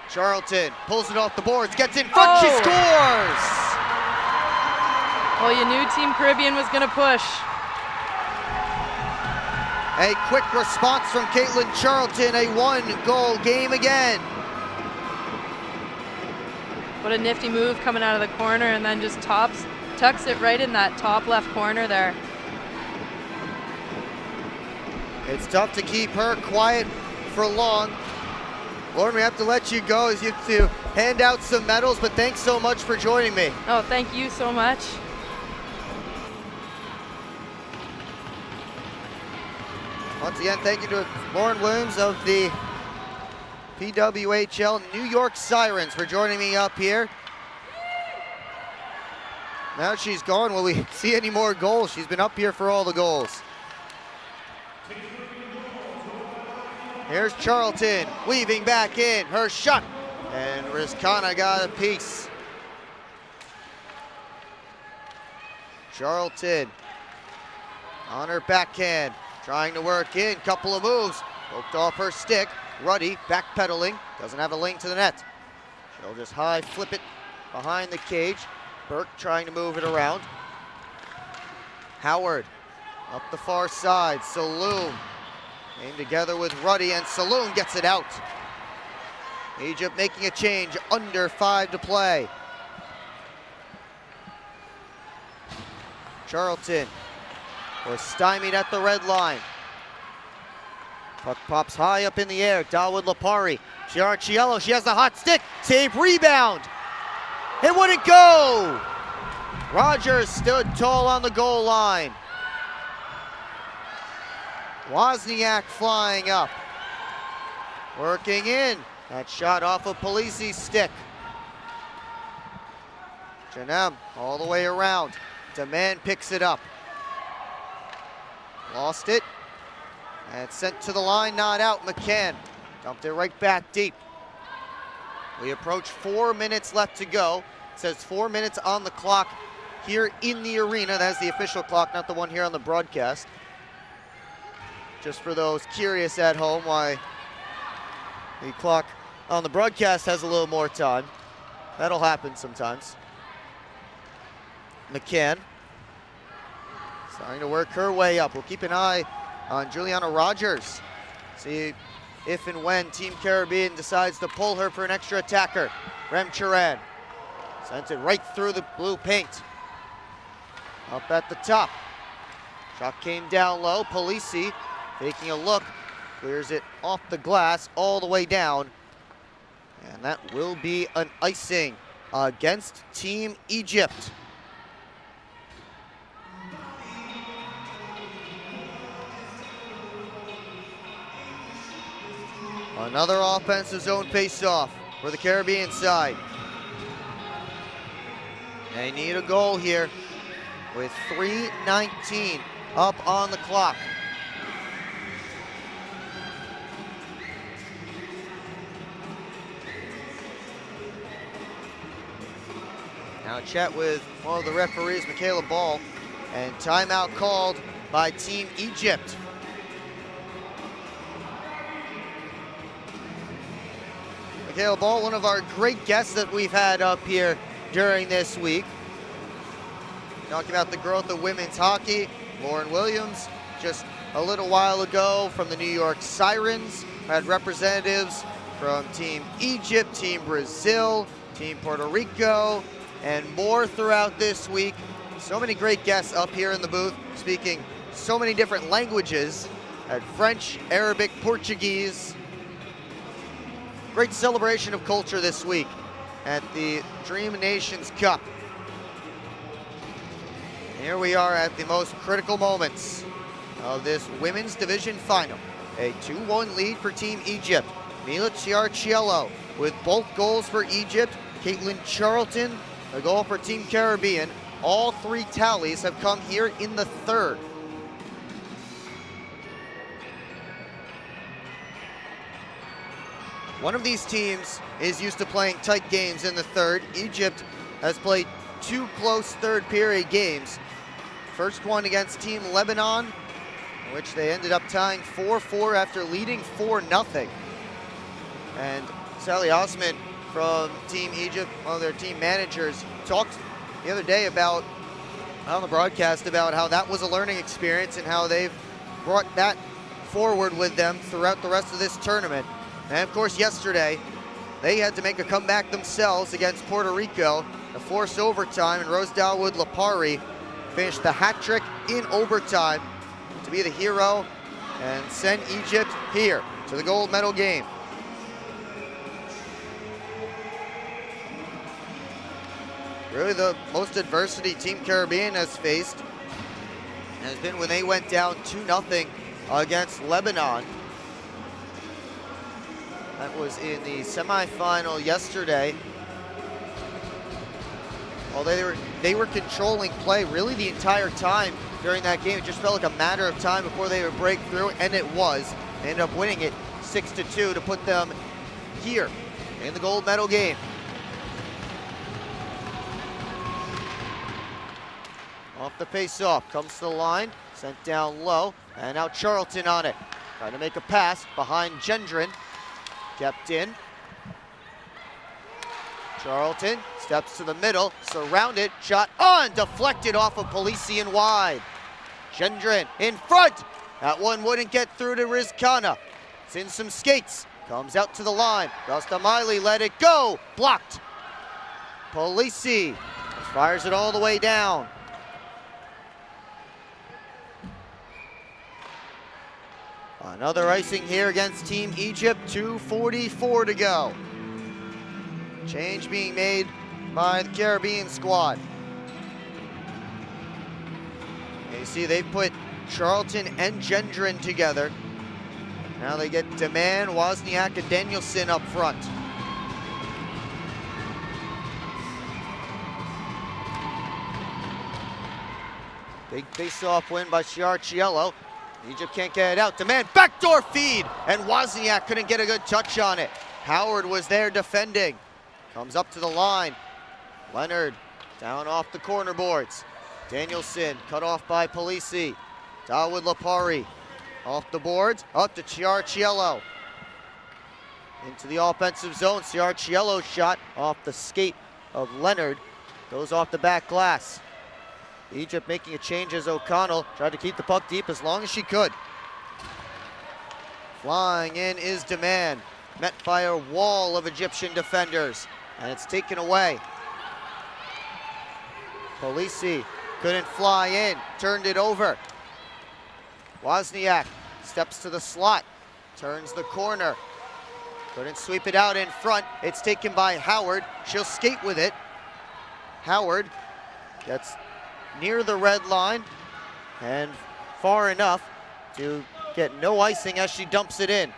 Charlton pulls it off the boards, gets in front, She scores!
Well, you knew Team Caribbean was gonna push.
A quick response from Caitlin Charlton, a 1-goal game again.
What a nifty move coming out of the corner, and then just tucks it right in that top left corner there.
It's tough to keep her quiet for long. Lauren, we have to let you go as you have to hand out some medals, but thanks so much for joining me.
Oh, thank you so much.
Once again, thank you to Lauren Williams of the PWHL New York Sirens for joining me up here. Now she's gone. Will we see any more goals? She's been up here for all the goals. Here's Charlton weaving back in, her shot, and Rizkana got a piece. Charlton on her backhand, trying to work in, couple of moves, poked off her stick. Ruddy backpedaling, doesn't have a link to the net. She'll just high flip it behind the cage. Burke trying to move it around. Howard up the far side, Saloon came together with Ruddy, and Saloon gets it out. Egypt making a change, under 5 to play. Charlton was stymied at the red line. Puck pops high up in the air. Dawood Lipari. Ciarciello, she has the hot stick. Save, rebound. It wouldn't go. Rogers stood tall on the goal line. Wozniak flying up. Working in. That shot off of Polisi's stick. Janem all the way around. Demand picks it up. Lost it. And sent to the line, not out. McCann dumped it right back deep. We approach 4 minutes left to go. It says 4 minutes on the clock here in the arena. That's the official clock, not the one here on the broadcast. Just for those curious at home why the clock on the broadcast has a little more time. That'll happen sometimes. McCann starting to work her way up. We'll keep an eye on Juliana Rogers. See if and when Team Caribbean decides to pull her for an extra attacker. Rem Charan sent it right through the blue paint. Up at the top. Shot came down low. Polisi taking a look. Clears it off the glass all the way down. And that will be an icing against Team Egypt. Another offensive zone face-off for the Caribbean side. They need a goal here with 3:19 up on the clock. Now chat with one of the referees, Michaela Ball, and timeout called by Team Egypt. Michaela Ball, one of our great guests that we've had up here during this week. Talking about the growth of women's hockey. Lauren Williams, just a little while ago from the New York Sirens, had representatives from Team Egypt, Team Brazil, Team Puerto Rico, and more throughout this week. So many great guests up here in the booth, speaking so many different languages. Had French, Arabic, Portuguese. Great celebration of culture this week at the Dream Nations Cup. Here we are at the most critical moments of this women's division final. A 2-1 lead for Team Egypt. Mila Ciarciello with both goals for Egypt. Caitlin Charlton, a goal for Team Caribbean. All three tallies have come here in the third. One of these teams is used to playing tight games in the third. Egypt has played two close third period games. First one against Team Lebanon, in which they ended up tying 4-4 after leading 4-0. And Sally Osman from Team Egypt, one of their team managers, talked the other day about, on the broadcast, about how that was a learning experience and how they've brought that forward with them throughout the rest of this tournament. And of course, yesterday, they had to make a comeback themselves against Puerto Rico, a forced overtime, and Rose Dawood Lipari finished the hat trick in overtime to be the hero and send Egypt here to the gold medal game. Really the most adversity Team Caribbean has faced has been when they went down 2-0 against Lebanon. That was in the semifinal yesterday. Well, they were controlling play really the entire time during that game. It just felt like a matter of time before they would break through, and it was. They ended up winning it 6-2 to put them here in the gold medal game. Off the face-off, comes to the line, sent down low, and now Charlton on it. Trying to make a pass behind Gendron. Kept in. Charlton steps to the middle, surrounded, shot on, deflected off of Polisi and wide. Gendron in front. That one wouldn't get through to Rizkana. It's in some skates, comes out to the line. Rastamiley let it go, blocked. Polisi fires it all the way down. Another icing here against Team Egypt, 2:44 to go. Change being made by the Caribbean squad. And you see they've put Charlton and Gendron together. Now they get Demand, Wozniak, and Danielson up front. Big face-off win by Ciarciello. Egypt can't get it out. Demand, backdoor feed, and Wozniak couldn't get a good touch on it. Howard was there defending. Comes up to the line. Leonard down off the corner boards. Danielson cut off by Polisi. Dawood Lapari off the boards, up to Ciarciello. Into the offensive zone. Ciarciello shot off the skate of Leonard. Goes off the back glass. Egypt making a change as O'Connell tried to keep the puck deep as long as she could. Flying in is Demand, met by a wall of Egyptian defenders, and it's taken away. Polisi couldn't fly in, turned it over. Wozniak steps to the slot, turns the corner. Couldn't sweep it out in front. It's taken by Howard. She'll skate with it. Howard gets near the red line and far enough to get no icing as she dumps it in.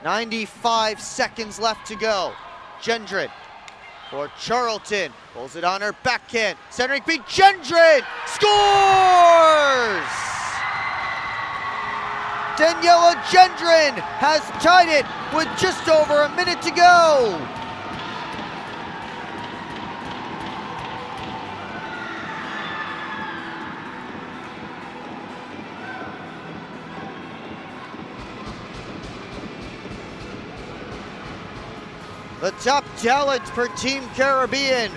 95 seconds left to go. Gendron for Charlton, pulls it on her backhand. Centering feed, Gendron scores! Daniela Gendron has tied it with just over a minute to go. The top talent for Team Caribbean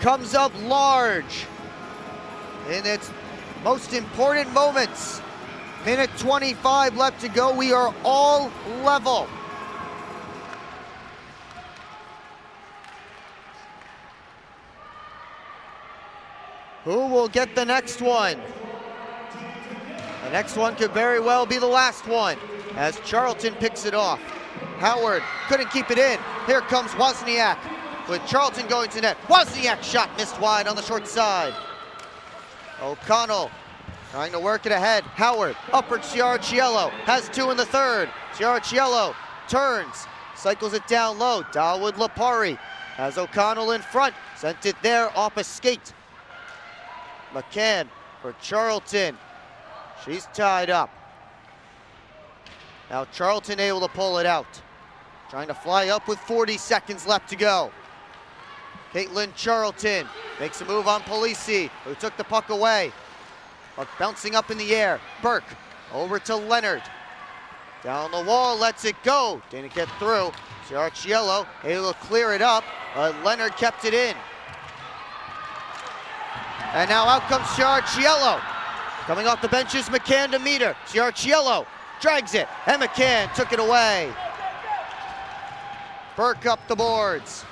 comes up large in its most important moments. Minute 25 left to go. We are all level. Who will get the next one? The next one could very well be the last one as Charlton picks it off. Howard couldn't keep it in. Here comes Wozniak with Charlton going to net. Wozniak shot missed wide on the short side. O'Connell trying to work it ahead. Howard up for Ciarciello. Has two in the third. Ciarciello turns, cycles it down low. Dawood Lapari has O'Connell in front. Sent it there off a skate. McCann for Charlton. She's tied up. Now Charlton able to pull it out. Trying to fly up with 40 seconds left to go. Caitlin Charlton makes a move on Polisi, who took the puck away. Puck bouncing up in the air. Burke over to Leonard. Down the wall, lets it go. Didn't get through. Ciarciello able to clear it up, but Leonard kept it in. And now out comes Ciarciello. Coming off the bench is McCann to meet her. Ciarciello drags it, and McCann took it away. Burke up the boards.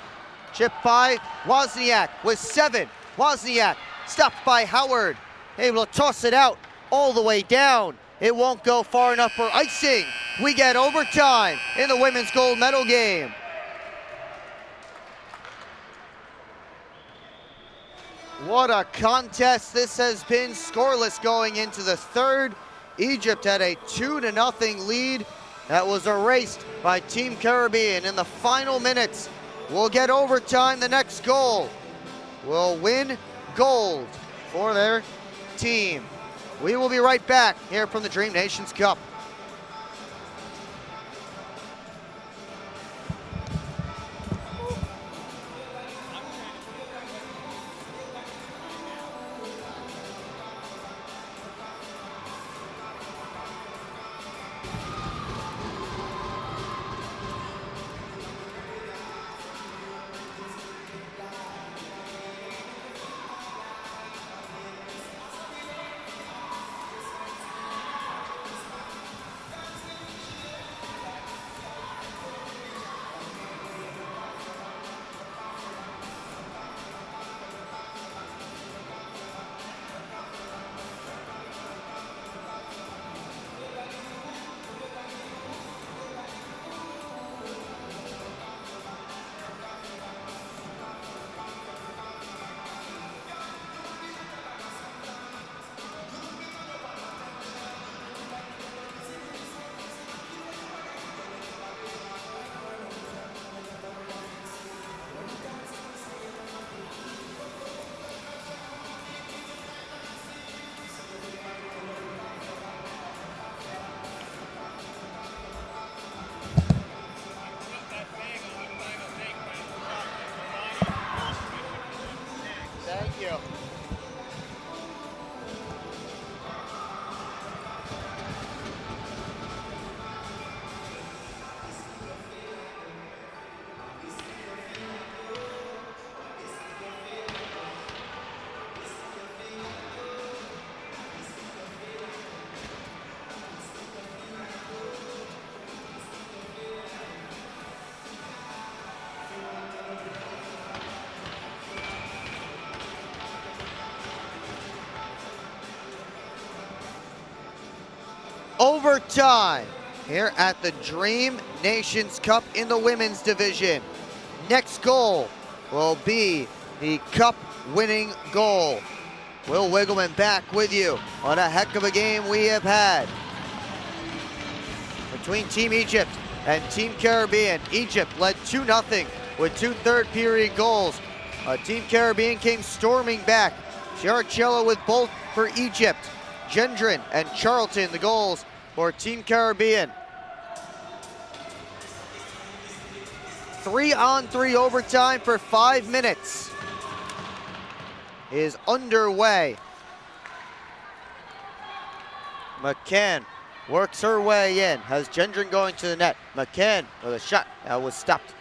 Chip by Wozniak with 7. Wozniak stopped by Howard. Able to toss it out all the way down. It won't go far enough for icing. We get overtime in the women's gold medal game. What a contest this has been. Scoreless going into the third. Egypt had a 2-0 lead that was erased by Team Caribbean in the final minutes. We'll get overtime. The next goal will win gold for their team. We will be right back here from the Dream Nations Cup. you. Overtime here at the Dream Nations Cup in the women's division. Next goal will be the cup winning goal. Will Wiggleman back with you on a heck of a game we have had between Team Egypt and Team Caribbean. Egypt led 2-0 with 2 third-period goals. Team Caribbean came storming back. Ciarciello with both for Egypt. Gendron and Charlton the goals for Team Caribbean. 3-on-3 overtime for 5 minutes is underway. McCann works her way in. Has Gendron going to the net. McCann with a shot that was stopped.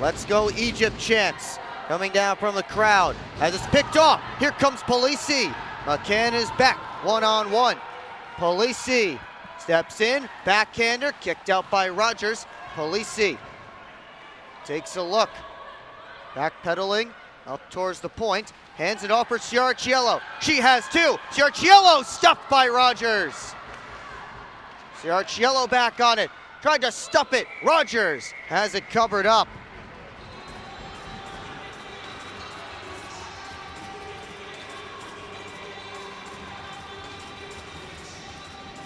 Let's go Egypt chants coming down from the crowd as it's picked off. Here comes Polisi. McCann is back, 1-on-1. Polisi steps in, backhander, kicked out by Rogers. Polisi takes a look, backpedaling up towards the point, hands it off for Ciarciello. She has 2. Ciarciello stuffed by Rogers. Ciarciello back on it, tried to stuff it. Rogers has it covered up.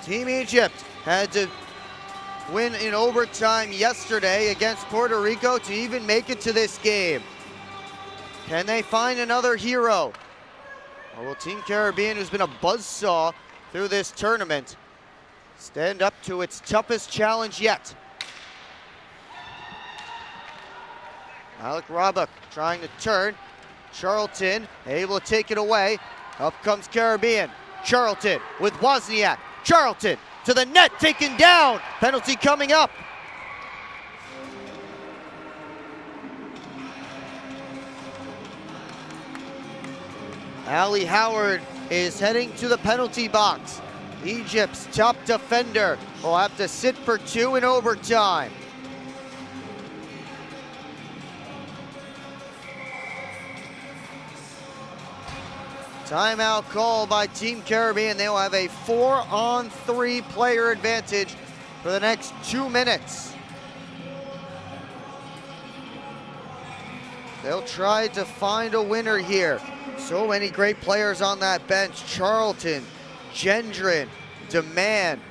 Team Egypt had to win in overtime yesterday against Puerto Rico to even make it to this game. Can they find another hero? Or will Team Caribbean, who's been a buzzsaw through this tournament, stand up to its toughest challenge yet? Alec Roebuck trying to turn. Charlton able to take it away. Up comes Caribbean. Charlton with Wozniak. Charlton to the net, taken down. Penalty coming up. Allie Howard is heading to the penalty box. Egypt's top defender will have to sit for 2 in overtime. Timeout call by Team Caribbean. They will have a 4-on-3 player advantage for the next 2 minutes. They'll try to find a winner here. So many great players on that bench. Charlton, Gendron, Demand.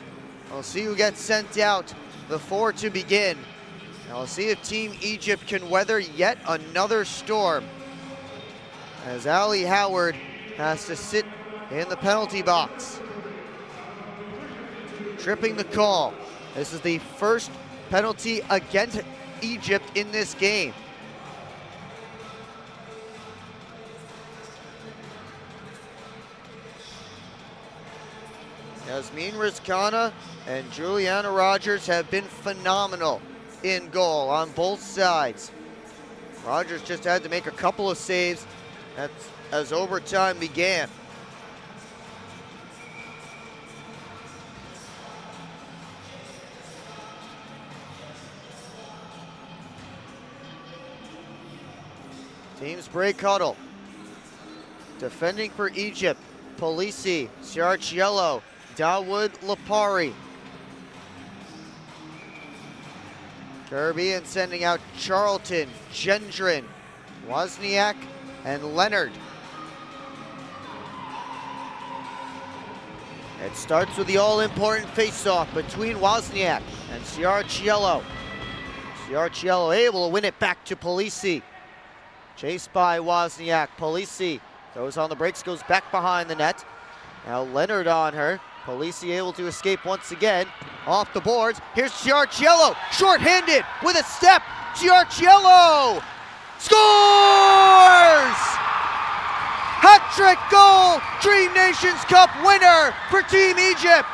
We'll see who gets sent out before to begin. And we'll see if Team Egypt can weather yet another storm, as Allie Howard has to sit in the penalty box. Tripping the call. This is the first penalty against Egypt in this game. Yasmin Rizkana and Juliana Rogers have been phenomenal in goal on both sides. Rogers just had to make a couple of saves as overtime began. Teams break huddle. Defending for Egypt, Polisi, Ciarciello, Dawood Lapari. Caribbean sending out Charlton, Gendron, Wozniak, and Leonard. It starts with the all-important face-off between Wozniak and Ciarciello. Ciarciello able to win it back to Polisi. Chased by Wozniak. Polisi goes on the brakes, goes back behind the net. Now Leonard on her. Polisi able to escape once again. Off the boards. Here's Ciarciello, short-handed with a step. Ciarciello scores! Hat-trick goal, Dream Nations Cup winner for Team Egypt.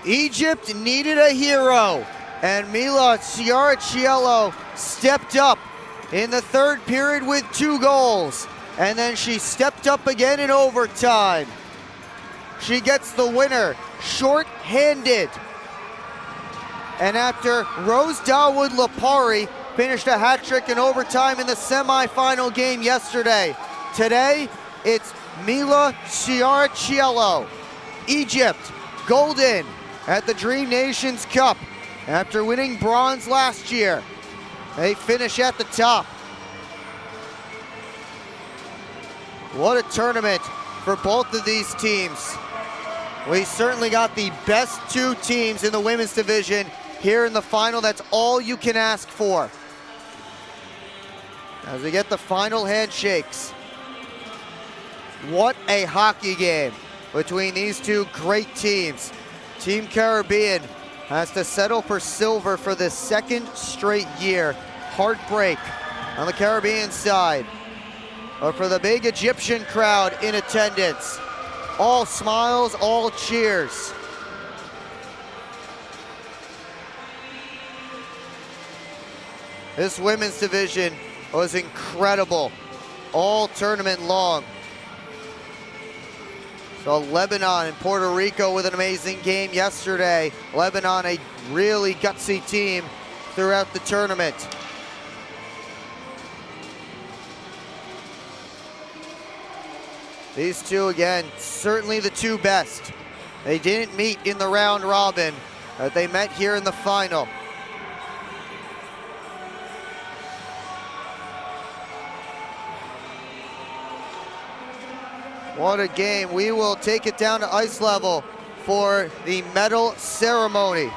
Egypt needed a hero, and Mila Ciariciello stepped up in the third period with 2 goals, and then she stepped up again in overtime. She gets the winner, short-handed. And after Rose Dawood Lapari finished a hat trick in overtime in the semifinal game yesterday, today it's Mila Ciariciello. Egypt, golden at the Dream Nations Cup after winning bronze last year. They finish at the top. What a tournament for both of these teams. We certainly got the best 2 teams in the women's division here in the final. That's all you can ask for. As we get the final handshakes. What a hockey game between these 2 great teams. Team Caribbean has to settle for silver for the 2nd straight year. Heartbreak on the Caribbean side. But for the big Egyptian crowd in attendance, all smiles, all cheers. This women's division was incredible all tournament long. So Lebanon and Puerto Rico with an amazing game yesterday. Lebanon, a really gutsy team throughout the tournament. These 2, again, certainly the 2 best. They didn't meet in the round robin, but they met here in the final. What a game. We will take it down to ice level for the medal ceremony.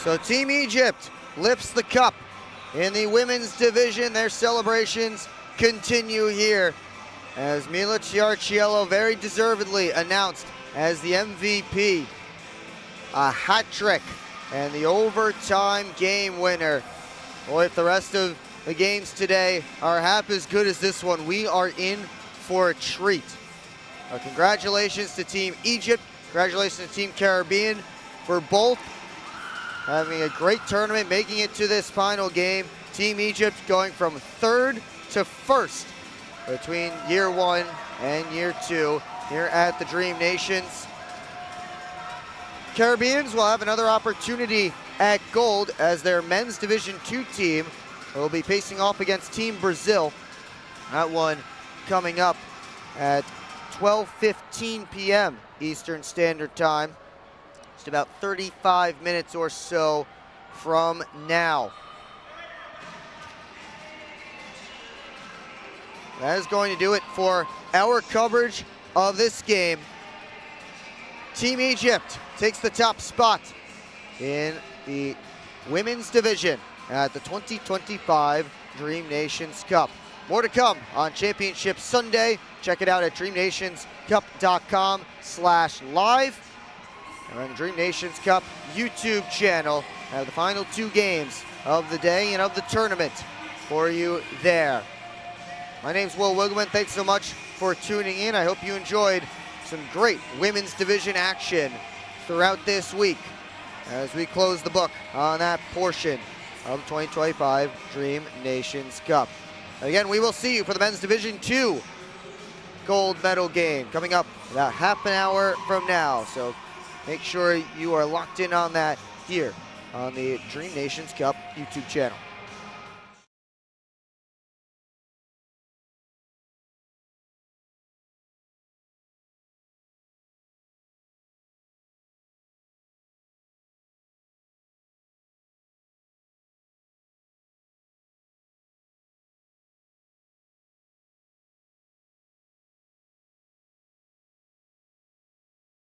So Team Egypt lifts the cup in the women's division. Their celebrations continue here as Mila Ciarciello very deservedly announced as the MVP. A hat trick and the overtime game winner. Boy, if the rest of the games today are half as good as this one, we are in for a treat. Congratulations to Team Egypt. Congratulations to Team Caribbean for both having a great tournament, making it to this final game. Team Egypt going from third to first between year one and year two here at the Dream Nations. Caribbeans will have another opportunity at gold as their men's Division II team will be facing off against Team Brazil. That one coming up at 12:15 p.m. Eastern Standard Time. Just about 35 minutes or so from now. That is going to do it for our coverage of this game. Team Egypt takes the top spot in the women's division at the 2025 Dream Nations Cup. More to come on Championship Sunday. Check it out at dreamnationscup.com/live. And on the Dream Nations Cup YouTube channel, have the final two games of the day and of the tournament for you there. My name's Will Wiggleman. Thanks so much for tuning in. I hope you enjoyed some great women's division action throughout this week as we close the book on that portion of the 2025 Dream Nations Cup. Again, we will see you for the men's Division II gold medal game coming up about half an hour from now. So make sure you are locked in on that here on the Dream Nations Cup YouTube channel.